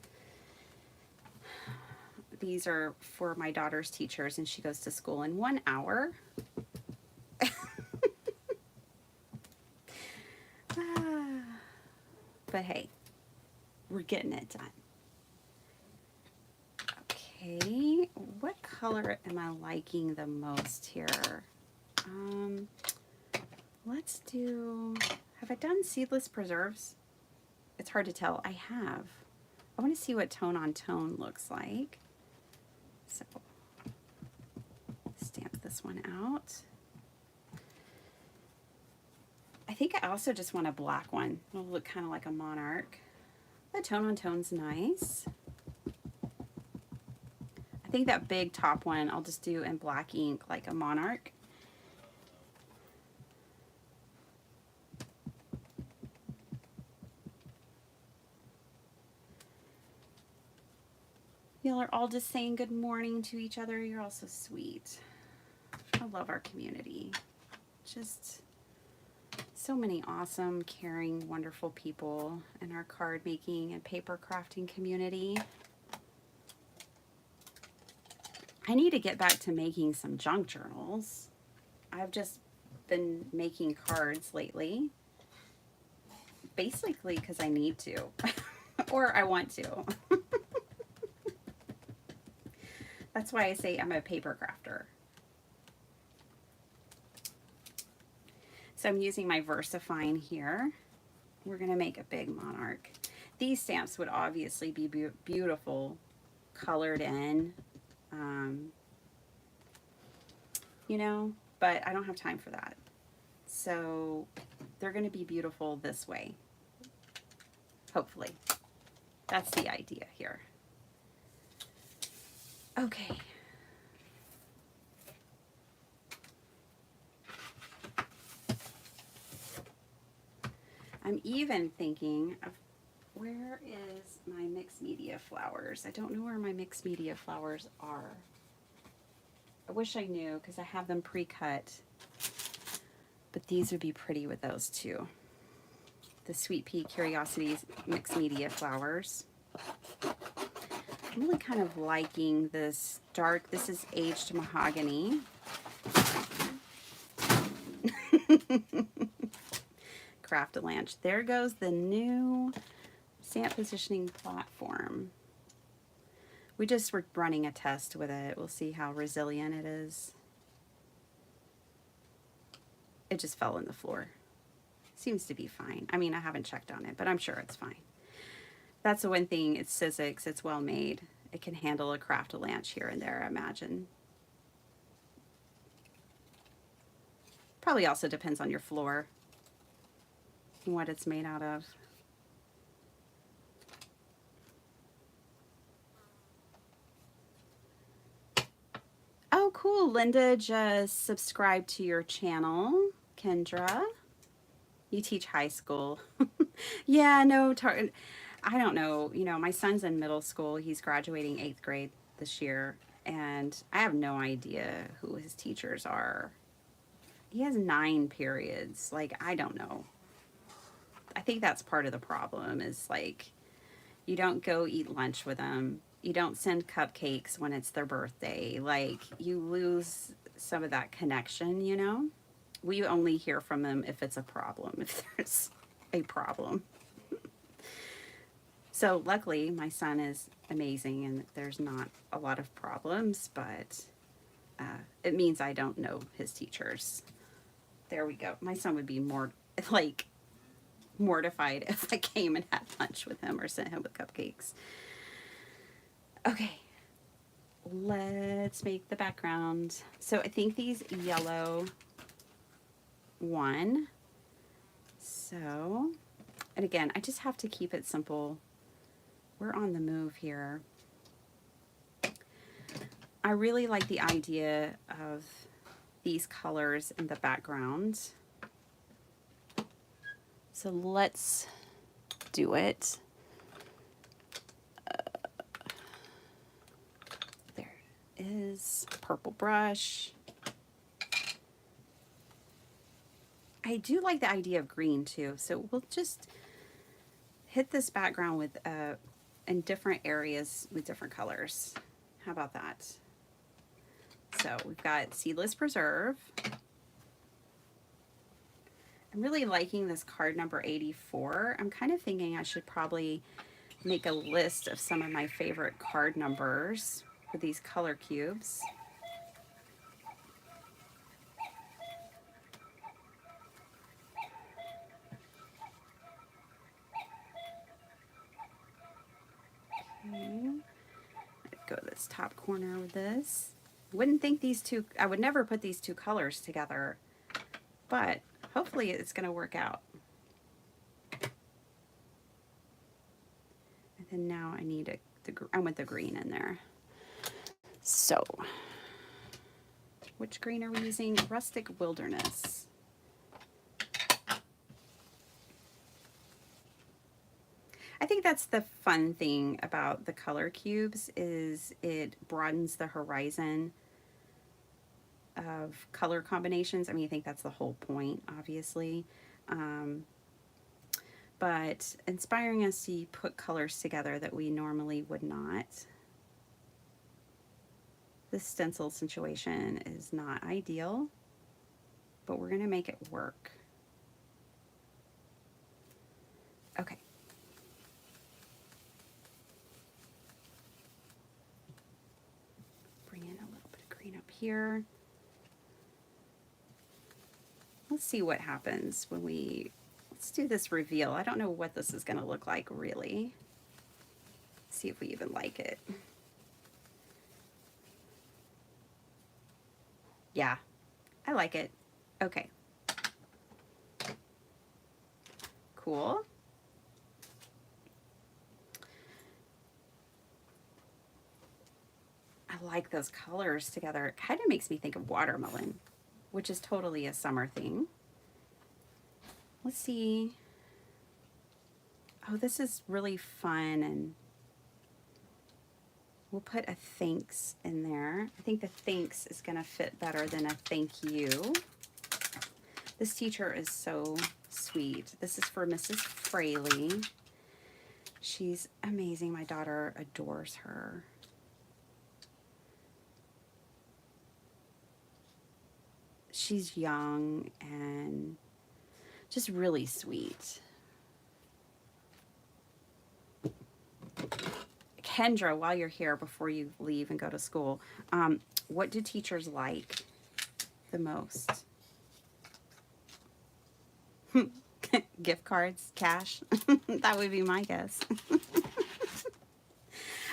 These are for my daughter's teachers, and she goes to school in 1 hour. But hey, we're getting it done. Okay, what color am I liking the most here? Let's do, have I done seedless preserves? It's hard to tell. I have. I want to see what tone on tone looks like. So, stamp this one out. I think I also just want a black one. It'll look kind of like a monarch. The tone on tone's nice. I think that big top one I'll just do in black ink like a monarch. Y'all are all just saying good morning to each other. You're all so sweet. I love our community. Just so many awesome, caring, wonderful people in our card making and paper crafting community. I need to get back to making some junk journals. I've just been making cards lately, basically because I need to, or I want to. That's why I say I'm a paper crafter. So I'm using my VersaFine here. We're gonna make a big monarch. These stamps would obviously be beautiful colored in, you know, but I don't have time for that. So they're gonna be beautiful this way, hopefully. That's the idea here. Okay. I'm even thinking of where is my mixed media flowers? I don't know where my mixed media flowers are. I wish I knew because I have them pre-cut. But these would be pretty with those too. The Sweet Pea Curiosities mixed media flowers. I'm really kind of liking this dark, this is aged mahogany. Craft-A-Lanch. There goes the new stamp positioning platform. We just were running a test with it. We'll see how resilient it is. It just fell on the floor. Seems to be fine. I mean, I haven't checked on it, but I'm sure it's fine. That's the one thing, it's Sizzix, it's well made. It can handle a Craft-A-Lanch here and there, I imagine. Probably also depends on your floor and what it's made out of. Oh, cool. Linda just subscribed to your channel, Kendra. You teach high school. Yeah, no, I don't know. You know, my son's in middle school. He's graduating 8th grade this year, and I have no idea who his teachers are. He has 9 periods. Like, I don't know. I think that's part of the problem is, like, you don't go eat lunch with them. You don't send cupcakes when it's their birthday. Like, you lose some of that connection, you know? We only hear from them if it's a problem, if there's a problem. So luckily, my son is amazing and there's not a lot of problems, but it means I don't know his teachers. There we go. My son would be more, like, mortified if I came and had lunch with him or sent him with cupcakes. Okay, let's make the background. So I think these yellow one. So, and again, I just have to keep it simple. We're on the move here. I really like the idea of these colors in the background. So let's do it. There it is, purple brush. I do like the idea of green too, so we'll just hit this background with in different areas with different colors. How about that? So we've got Seedless Preserve. I'm really liking this card number 84. I'm kind of thinking I should probably make a list of some of my favorite card numbers for these color cubes. Okay. I'd go to this top corner with this. Wouldn't think these two, I would never put these two colors together, but hopefully it's going to work out. And then now I need I want the green in there. So, which green are we using? Rustic Wilderness. I think that's the fun thing about the color cubes is it broadens the horizon of color combinations. I mean, I think that's the whole point, obviously. But inspiring us to put colors together that we normally would not. This stencil situation is not ideal, but we're going to make it work. Okay. Bring in a little bit of green up here. Let's see what happens when let's do this reveal. I don't know what this is going to look like really. See if we even like it. Yeah, I like it. Okay. Cool. I like those colors together. It kind of makes me think of watermelon, which is totally a summer thing. Let's see. Oh, this is really fun, and we'll put a thanks in there. I think the thanks is going to fit better than a thank you. This teacher is so sweet. This is for Mrs. Fraley. She's amazing. My daughter adores her. She's young and just really sweet. Kendra, while you're here, before you leave and go to school, what do teachers like the most? Gift cards, cash. That would be my guess.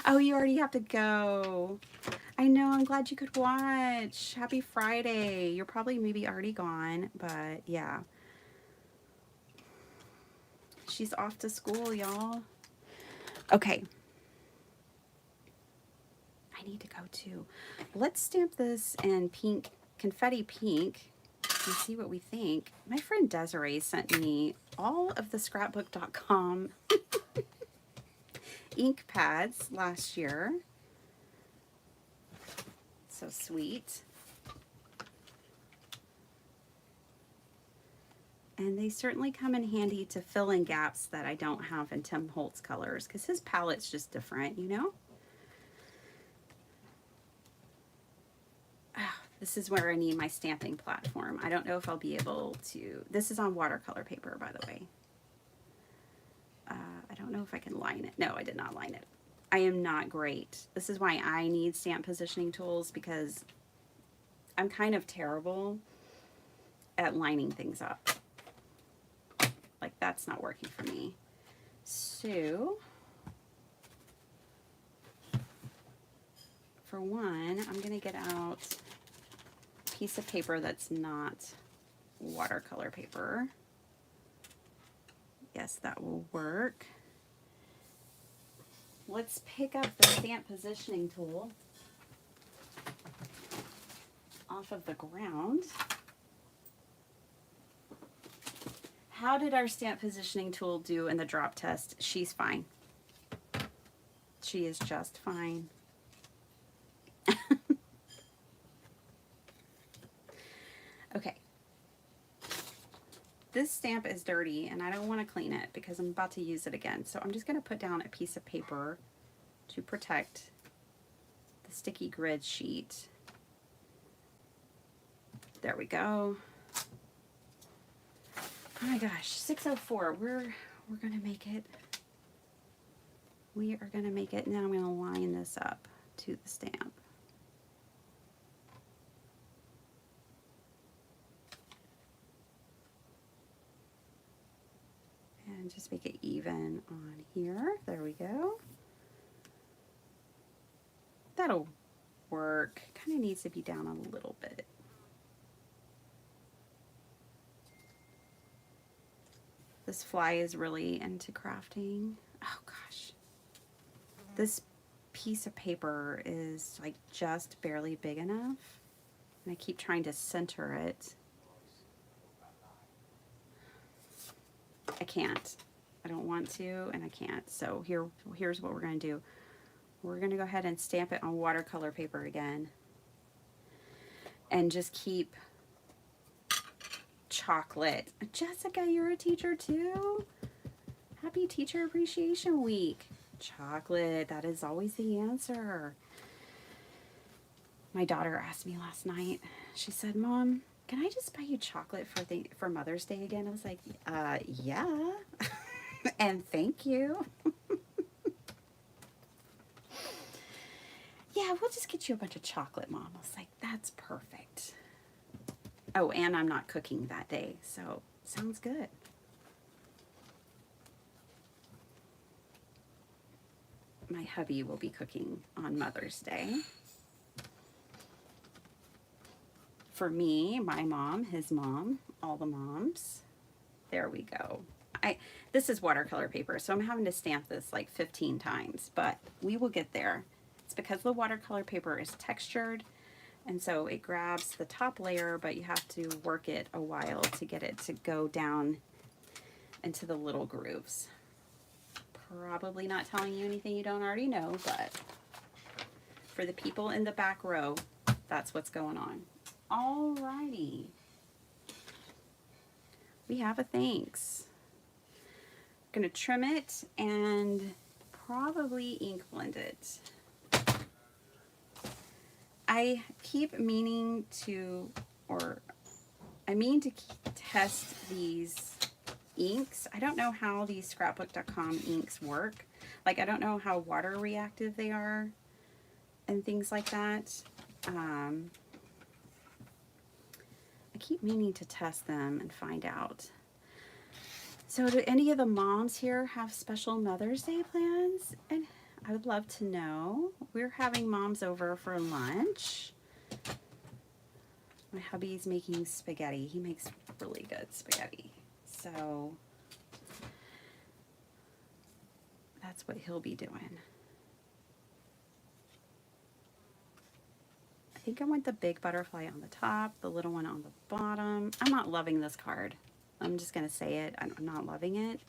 Oh, you already have to go. I know, I'm glad you could watch. Happy Friday. You're probably maybe already gone, but yeah. She's off to school, y'all. Okay. I need to go too. Let's stamp this in pink, confetti pink, and see what we think. My friend Desiree sent me all of the scrapbook.com ink pads last year. So sweet. And they certainly come in handy to fill in gaps that I don't have in Tim Holtz colors, because his palette's just different, you know? This is where I need my stamping platform. I don't know if I'll be able to. This is on watercolor paper, by the way. I don't know if I can line it. No, I did not line it. I am not great. This is why I need stamp positioning tools, because I'm kind of terrible at lining things up. Like, that's not working for me. So, for one, I'm going to get out a piece of paper that's not watercolor paper. Yes, that will work. Let's pick up the stamp positioning tool off of the ground. How did our stamp positioning tool do in the drop test? She's fine. She is just fine. Okay. This stamp is dirty and I don't want to clean it because I'm about to use it again. So I'm just going to put down a piece of paper to protect the sticky grid sheet. There we go. Oh my gosh, 6:04. We're going to make it. we are going to make it, and then I'm going to line this up to the stamp. And just make it even on here. There we go. That'll work. Kind of needs to be down a little bit. This fly is really into crafting. Oh gosh. This piece of paper is like just barely big enough. And I keep trying to center it. I can't. I don't want to, and I can't. So here's what we're going to do. We're going to go ahead and stamp it on watercolor paper again. And just keep chocolate. Jessica, you're a teacher too? Happy Teacher Appreciation Week. Chocolate, that is always the answer. My daughter asked me last night, she said, Mom, can I just buy you chocolate for Mother's Day again? I was like, yeah. And thank you. Yeah, we'll just get you a bunch of chocolate, Mom. I was like, that's perfect. Oh, and I'm not cooking that day, so sounds good. My hubby will be cooking on Mother's Day. For me, my mom, his mom, all the moms. There we go. This is watercolor paper, so I'm having to stamp this like 15 times, but we will get there. It's because the watercolor paper is textured, and so it grabs the top layer, but you have to work it a while to get it to go down into the little grooves. Probably not telling you anything you don't already know, but for the people in the back row, that's what's going on. Alrighty. We have a thanks. I'm going to trim it and probably ink blend it. I keep meaning to, I mean to test these inks. I don't know how these scrapbook.com inks work. Like, I don't know how water reactive they are and things like that. I keep meaning to test them and find out. So do any of the moms here have special Mother's Day plans? And I would love to know. We're having moms over for lunch. My hubby's making spaghetti. He makes really good spaghetti. So that's what he'll be doing. I think I want the big butterfly on the top, the little one on the bottom. I'm not loving this card. I'm just going to say it. I'm not loving it.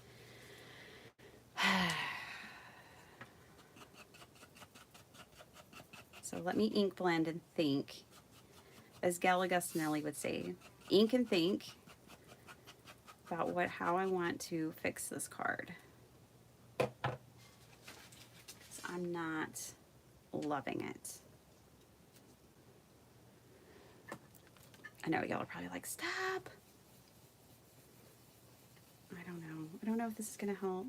So let me ink blend and think. As Gail Augustinelli would say, ink and think about how I want to fix this card. I'm not loving it. I know y'all are probably like, stop. I don't know. I don't know if this is going to help.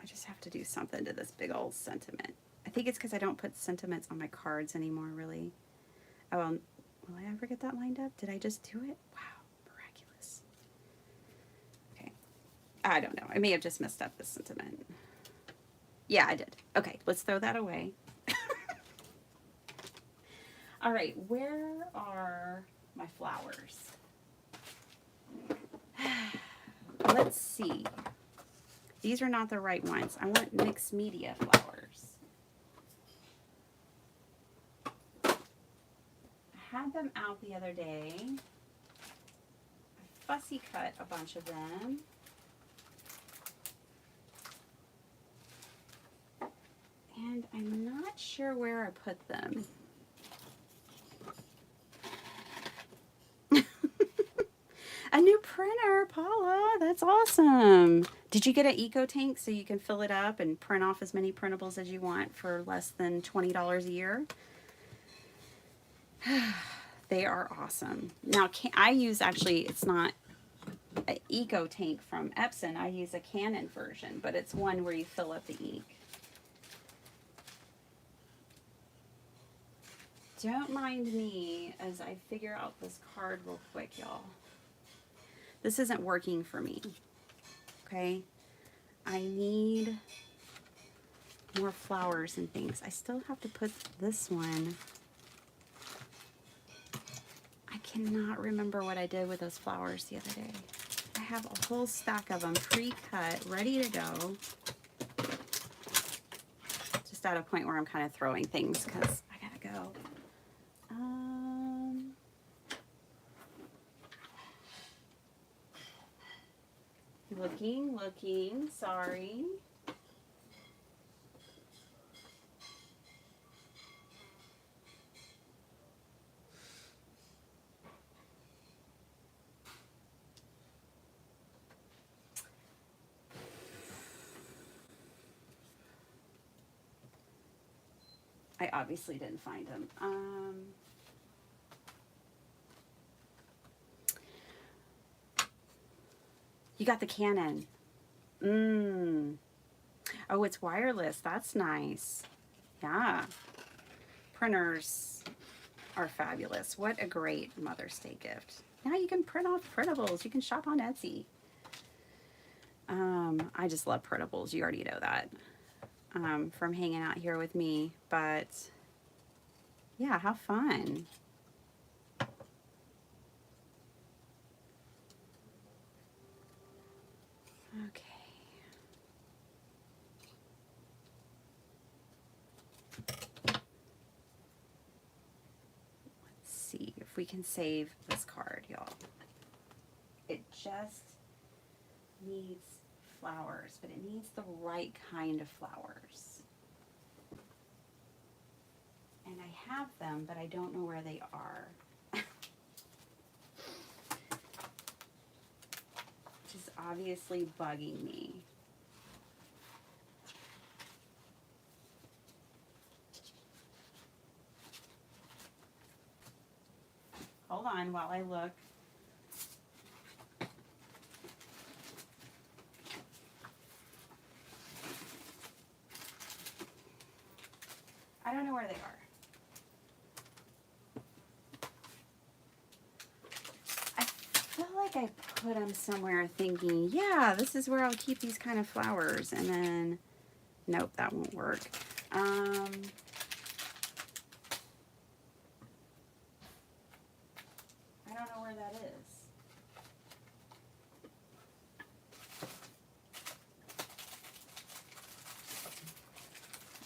I just have to do something to this big old sentiment. I think it's because I don't put sentiments on my cards anymore, really. Oh, will I ever get that lined up? Did I just do it? Wow, miraculous. Okay. I don't know. I may have just messed up the sentiment. Yeah, I did. Okay, let's throw that away. All right, where are my flowers? Let's see. These are not the right ones. I want mixed media flowers. I had them out the other day. I fussy cut a bunch of them. And I'm not sure where I put them. A new printer, Paula. That's awesome. Did you get an eco tank so you can fill it up and print off as many printables as you want for less than $20 a year? They are awesome. Now, I use, actually, it's not an Eco tank from Epson. I use a Canon version, but it's one where you fill up the ink. Don't mind me as I figure out this card real quick, y'all. This isn't working for me, okay? I need more flowers and things. I still have to put this one. I cannot remember what I did with those flowers the other day. I have a whole stack of them pre-cut, ready to go. Just at a point where I'm kind of throwing things because I gotta go. Looking, sorry. I obviously didn't find them. You got the Canon. Oh, it's wireless. That's nice. Yeah. Printers are fabulous. What a great Mother's Day gift. Now you can print off printables. You can shop on Etsy. I just love printables. You already know that from hanging out here with me. But yeah, have fun. Okay. Let's see if we can save this card, y'all. It just needs flowers, but it needs the right kind of flowers. And I have them, but I don't know where they are. Which is obviously bugging me. Hold on while I look. I don't know where they are. I feel like I put them somewhere thinking, yeah, this is where I'll keep these kind of flowers. And then, nope, that won't work. I don't know where that is.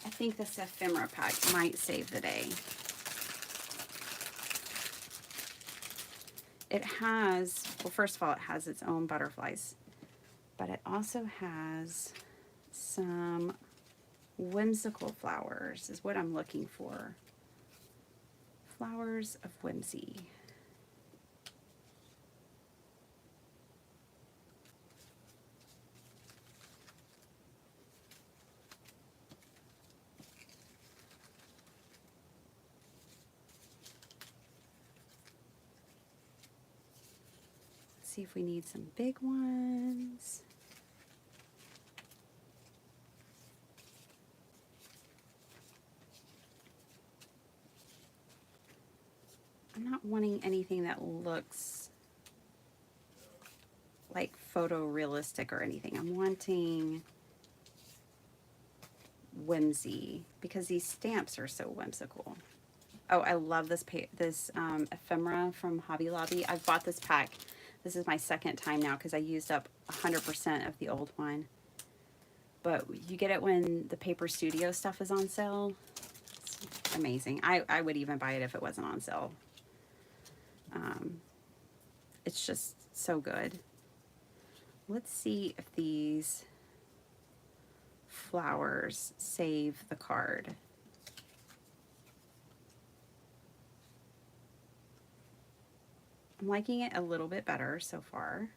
I think this ephemera pack might save the day. It has, well, first of all, it has its own butterflies, but it also has some whimsical flowers, is what I'm looking for. Flowers of whimsy. See if we need some big ones. I'm not wanting anything that looks like photorealistic or anything. I'm wanting whimsy because these stamps are so whimsical. Oh, I love this ephemera from Hobby Lobby. I've bought this pack. This is my second time now because I used up 100% of the old one. But you get it when the Paper Studio stuff is on sale. It's amazing. I would even buy it if it wasn't on sale. It's just so good. Let's see if these flowers save the card. I'm liking it a little bit better so far.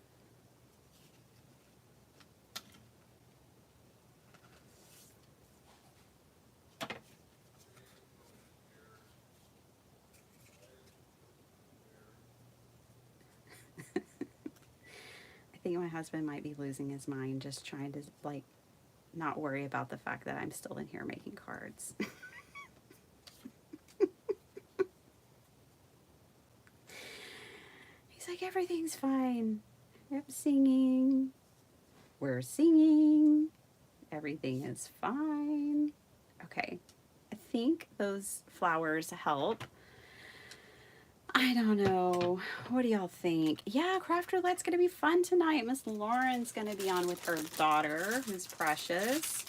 think my husband might be losing his mind just trying to like not worry about the fact that I'm still in here making cards. He's like, everything's fine. I'm singing. We're singing. Everything is fine. Okay. I think those flowers help. I don't know. What do y'all think? Yeah, craft roulette's going to be fun tonight. Miss Lauren's going to be on with her daughter, who's precious.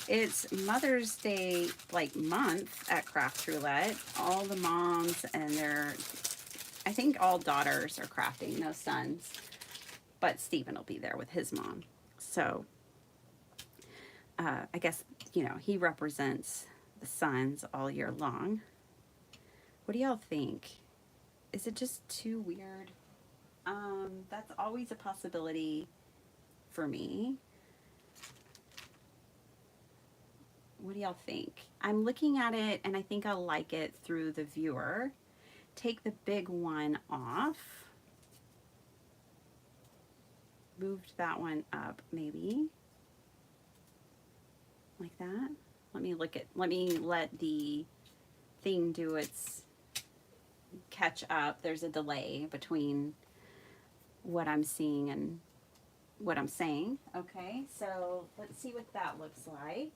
It's Mother's Day, like, month at Craft Roulette. All the moms and I think all daughters are crafting, no sons. But Stephen will be there with his mom. So, I guess, you know, he represents the sons all year long. What do y'all think? Is it just too weird? That's always a possibility for me. What do y'all think? I'm looking at it and I think I'll like it through the viewer. Take the big one off. Moved that one up maybe. Like that. Let me let the thing do its catch up. There's a delay between what I'm seeing and what I'm saying. Okay, so let's see what that looks like.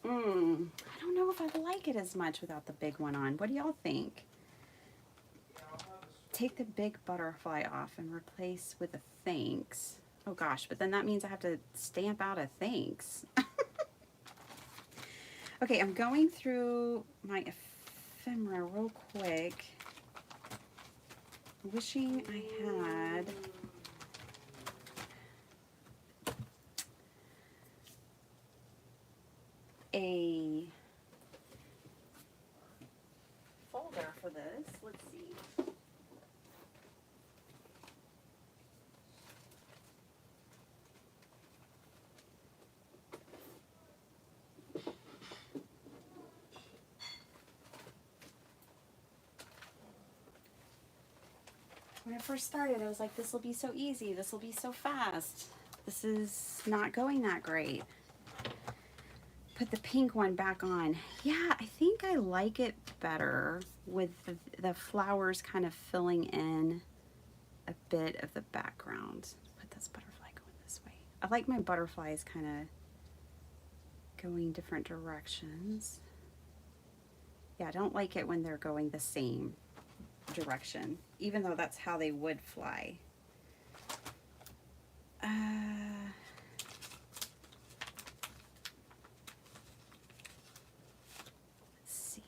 I don't know if I like it as much without the big one on. What do y'all think? Take the big butterfly off and replace with a thanks. Oh gosh, but then that means I have to stamp out a thanks. Okay, I'm going through my ephemera real quick. Wishing I had a folder for this. Let's see. When I first started, I was like, this will be so easy. This will be so fast. This is not going that great. Put the pink one back on. Yeah, I think I like it better with the flowers kind of filling in a bit of the background. Put this butterfly going this way. I like my butterflies kind of going different directions. Yeah, I don't like it when they're going the same direction, even though that's how they would fly. Let's see.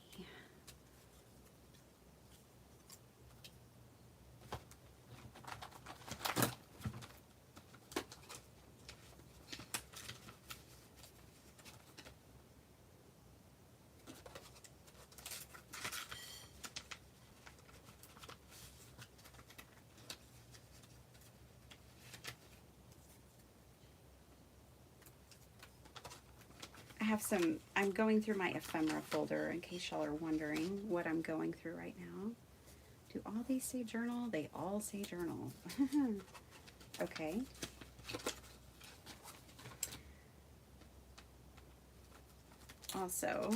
I'm going through my ephemera folder in case y'all are wondering what I'm going through right now. Do all these say journal? They all say journal. Okay. Also,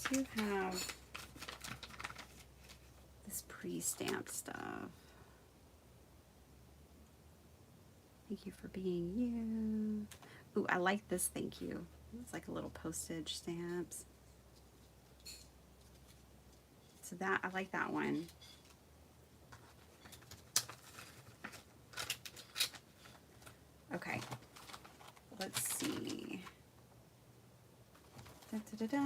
to have this pre-stamped stuff. Thank you for being you. Ooh, I like this thank you. It's like a little postage stamps. So that, I like that one. Okay, let's see. Da, da, da, da.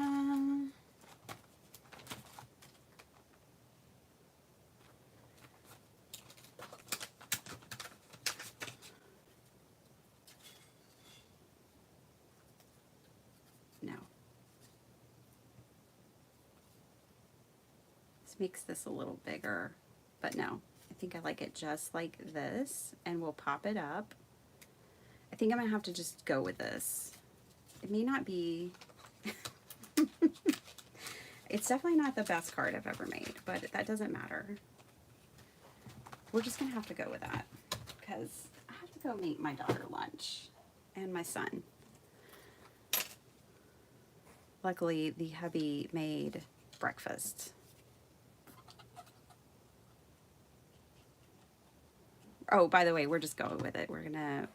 No. This makes this a little bigger, but no. I think I like it just like this, and we'll pop it up. I think I'm gonna have to just go with this. It may not be It's definitely not the best card I've ever made, but that doesn't matter. We're just going to have to go with that because I have to go make my daughter lunch and my son. Luckily, the hubby made breakfast. Oh, by the way, we're just going with it. We're going to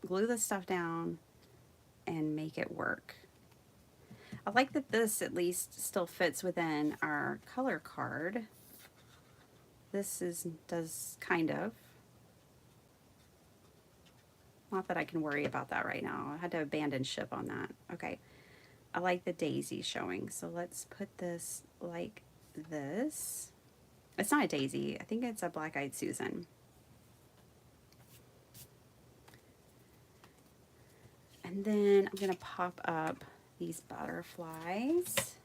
glue this stuff down and make it work. I like that this at least still fits within our color card. This does kind of. Not that I can worry about that right now. I had to abandon ship on that. Okay. I like the daisy showing. So let's put this like this. It's not a daisy. I think it's a black-eyed Susan. And then I'm going to pop up these butterflies.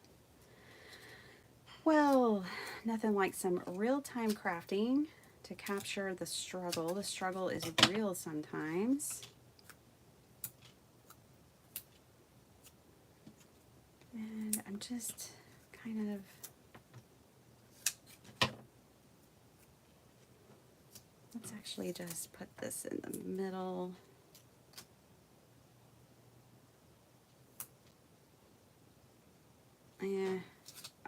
Well, nothing like some real-time crafting to capture the struggle. The struggle is real sometimes. And I'm just kind of let's actually just put this in the middle.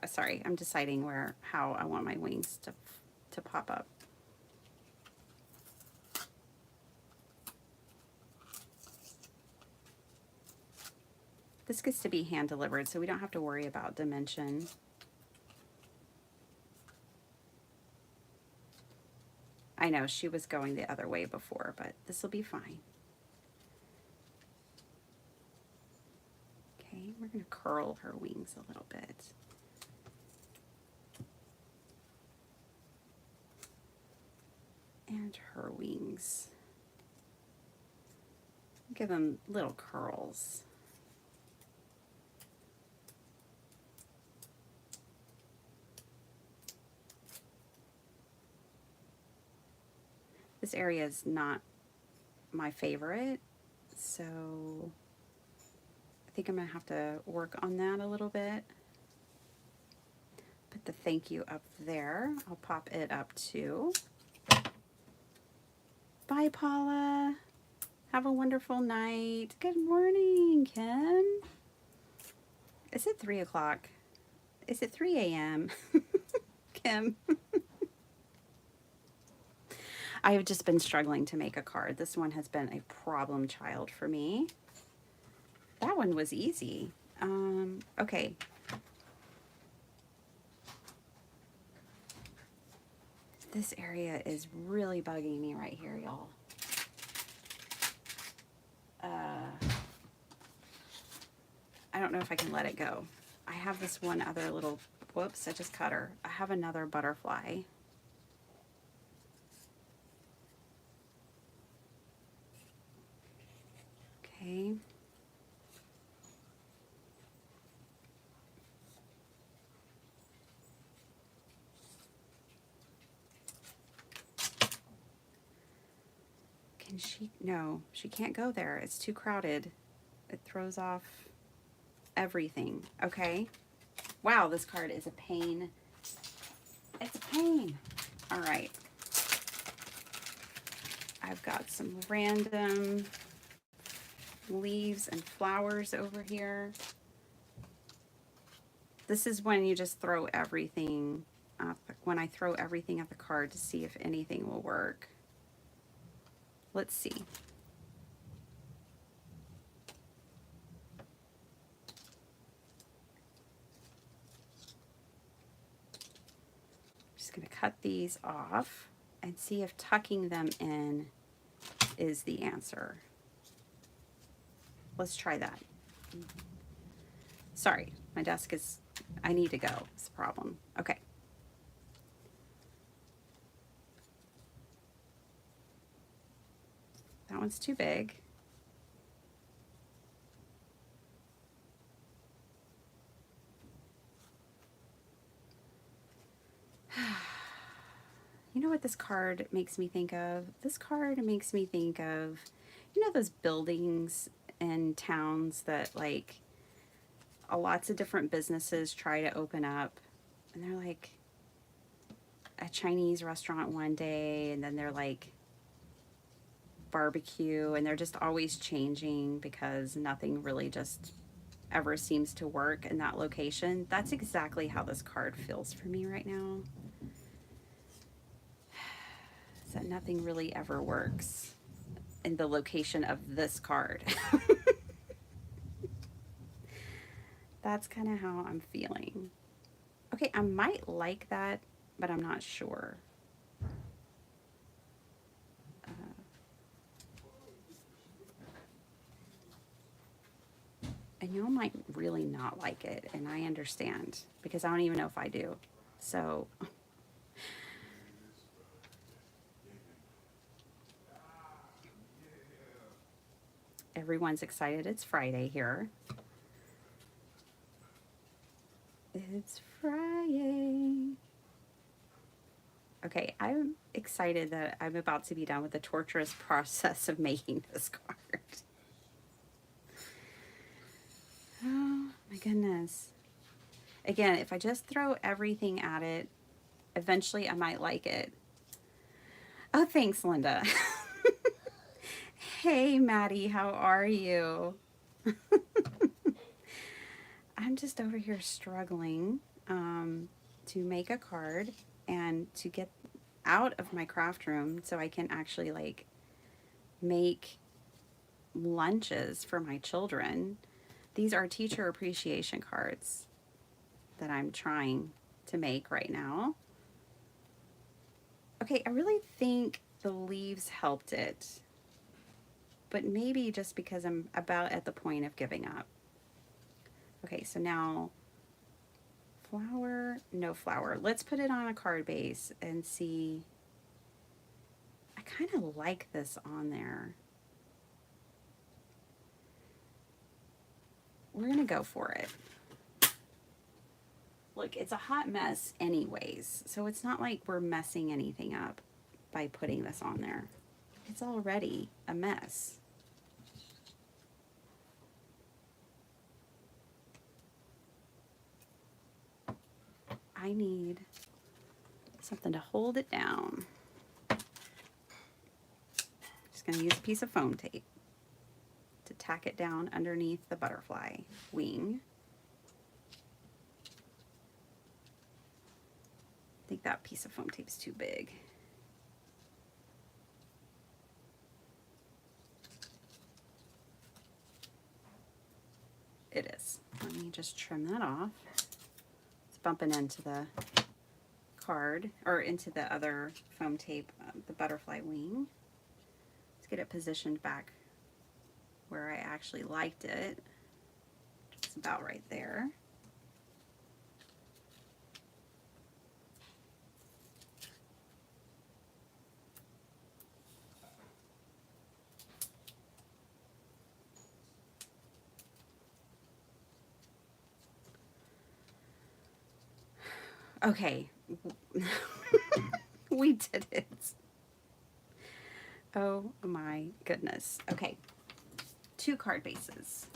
Sorry, I'm deciding how I want my wings to pop up. This gets to be hand delivered, so we don't have to worry about dimension. I know she was going the other way before, but this will be fine. Okay, we're going to curl her wings a little bit. And her wings. Give them little curls. This area is not my favorite, so I think I'm going to have to work on that a little bit. Put the thank you up there. I'll pop it up too. Bye, Paula. Have a wonderful night. Good morning, Kim. Is it 3 o'clock? Is it 3 a.m.? Kim. I have just been struggling to make a card. This one has been a problem child for me. That one was easy. Okay. This area is really bugging me right here, y'all. I don't know if I can let it go. I have this one other little, whoops, I just cut her. I have another butterfly. Okay. Can she? No, she can't go there. It's too crowded. It throws off everything. Okay. Wow, this card is a pain. It's a pain. All right. I've got some random leaves and flowers over here. This is when you just throw everything, when I throw everything at the card to see if anything will work. Let's see. Just going to cut these off and see if tucking them in is the answer. Let's try that. Sorry, my desk is, I need to go. It's a problem. Okay. That one's too big. You know what this card makes me think of? This card makes me think of, you know, those buildings in towns that like lots of different businesses try to open up, and they're like a Chinese restaurant one day, and then they're like barbecue, and they're just always changing because nothing really just ever seems to work in that location. That's exactly how this card feels for me right now. Is that nothing really ever works in the location of this card. That's kind of how I'm feeling. Okay, I might like that, but I'm not sure. And y'all might really not like it, and I understand, because I don't even know if I do. So, everyone's excited it's Friday here. It's Friday. Okay, I'm excited that I'm about to be done with the torturous process of making this card. Oh my goodness. Again, if I just throw everything at it, eventually I might like it. Oh, thanks, Linda. Hey, Maddie, how are you? I'm just over here struggling to make a card and to get out of my craft room so I can actually like make lunches for my children. These are teacher appreciation cards that I'm trying to make right now. Okay, I really think the leaves helped it, but maybe just because I'm about at the point of giving up. Okay, so now flower, no flower. Let's put it on a card base and see. I kind of like this on there. We're gonna go for it. Look, it's a hot mess anyways, so it's not like we're messing anything up by putting this on there. It's already a mess. I need something to hold it down. Just gonna use a piece of foam tape to tack it down underneath the butterfly wing. I think that piece of foam tape is too big. It is. Let me just trim that off. It's bumping into the card, or into the other foam tape, the butterfly wing. Let's get it positioned back where I actually liked it. It's about right there. Okay. We did it. Oh my goodness. Okay. 2 card bases.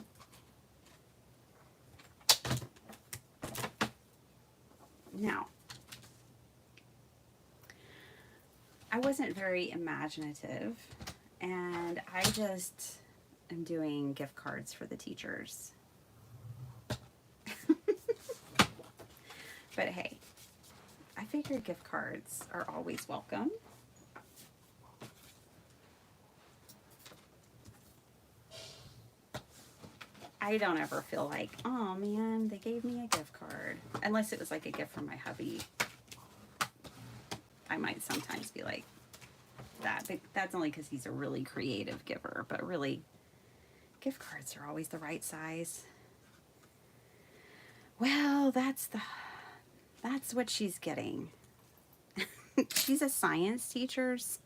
Now, I wasn't very imaginative, and I just am doing gift cards for the teachers. But hey, I figured gift cards are always welcome. I don't ever feel like, oh man, they gave me a gift card. Unless it was like a gift from my hubby. I might sometimes be like that. But that's only because he's a really creative giver. But really, gift cards are always the right size. Well, that's what she's getting. She's a science teacher, so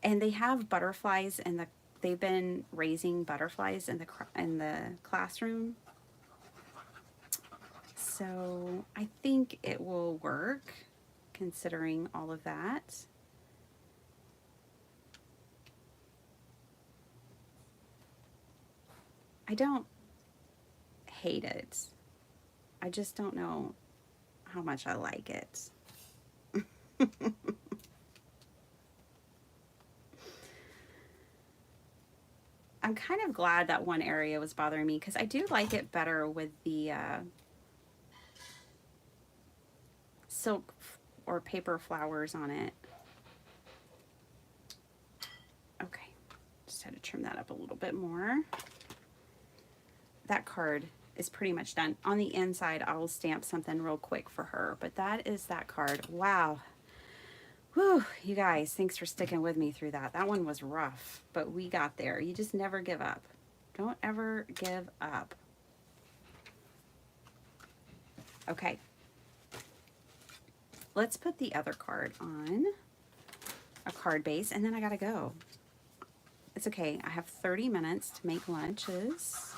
and they have butterflies in the. They've been raising butterflies in the classroom, so I think it will work, considering all of that. I don't hate it. I just don't know how much I like it. I'm kind of glad that one area was bothering me because I do like it better with the silk or paper flowers on it. Okay, just had to trim that up a little bit more. That card is pretty much done. On the inside, I will stamp something real quick for her, but that is that card. Wow. Whew, you guys, thanks for sticking with me through that. That one was rough, but we got there. You just never give up. Don't ever give up. Okay. Let's put the other card on a card base, and then I gotta go. It's okay. I have 30 minutes to make lunches.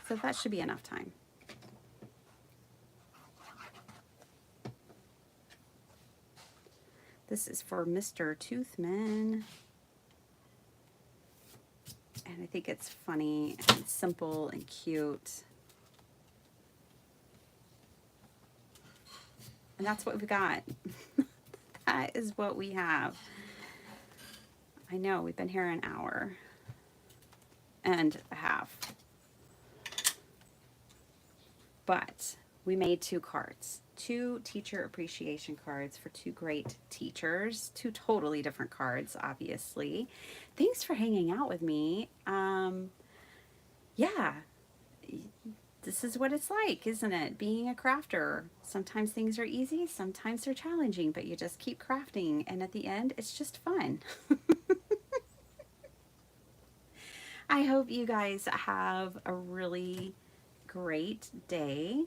So that should be enough time. This is for Mr. Toothman. And I think it's funny and simple and cute. And that's what we've got. That is what we have. I know, we've been here an hour and a half. But we made 2 cards. 2 teacher appreciation cards for 2 great teachers. 2 totally different cards, obviously. Thanks for hanging out with me. Yeah, this is what it's like, isn't it? Being a crafter. Sometimes things are easy, sometimes they're challenging, but you just keep crafting, and at the end, it's just fun. I hope you guys have a really great day,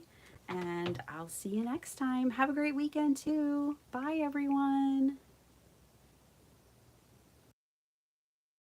and I'll see you next time. Have a great weekend too. Bye, everyone.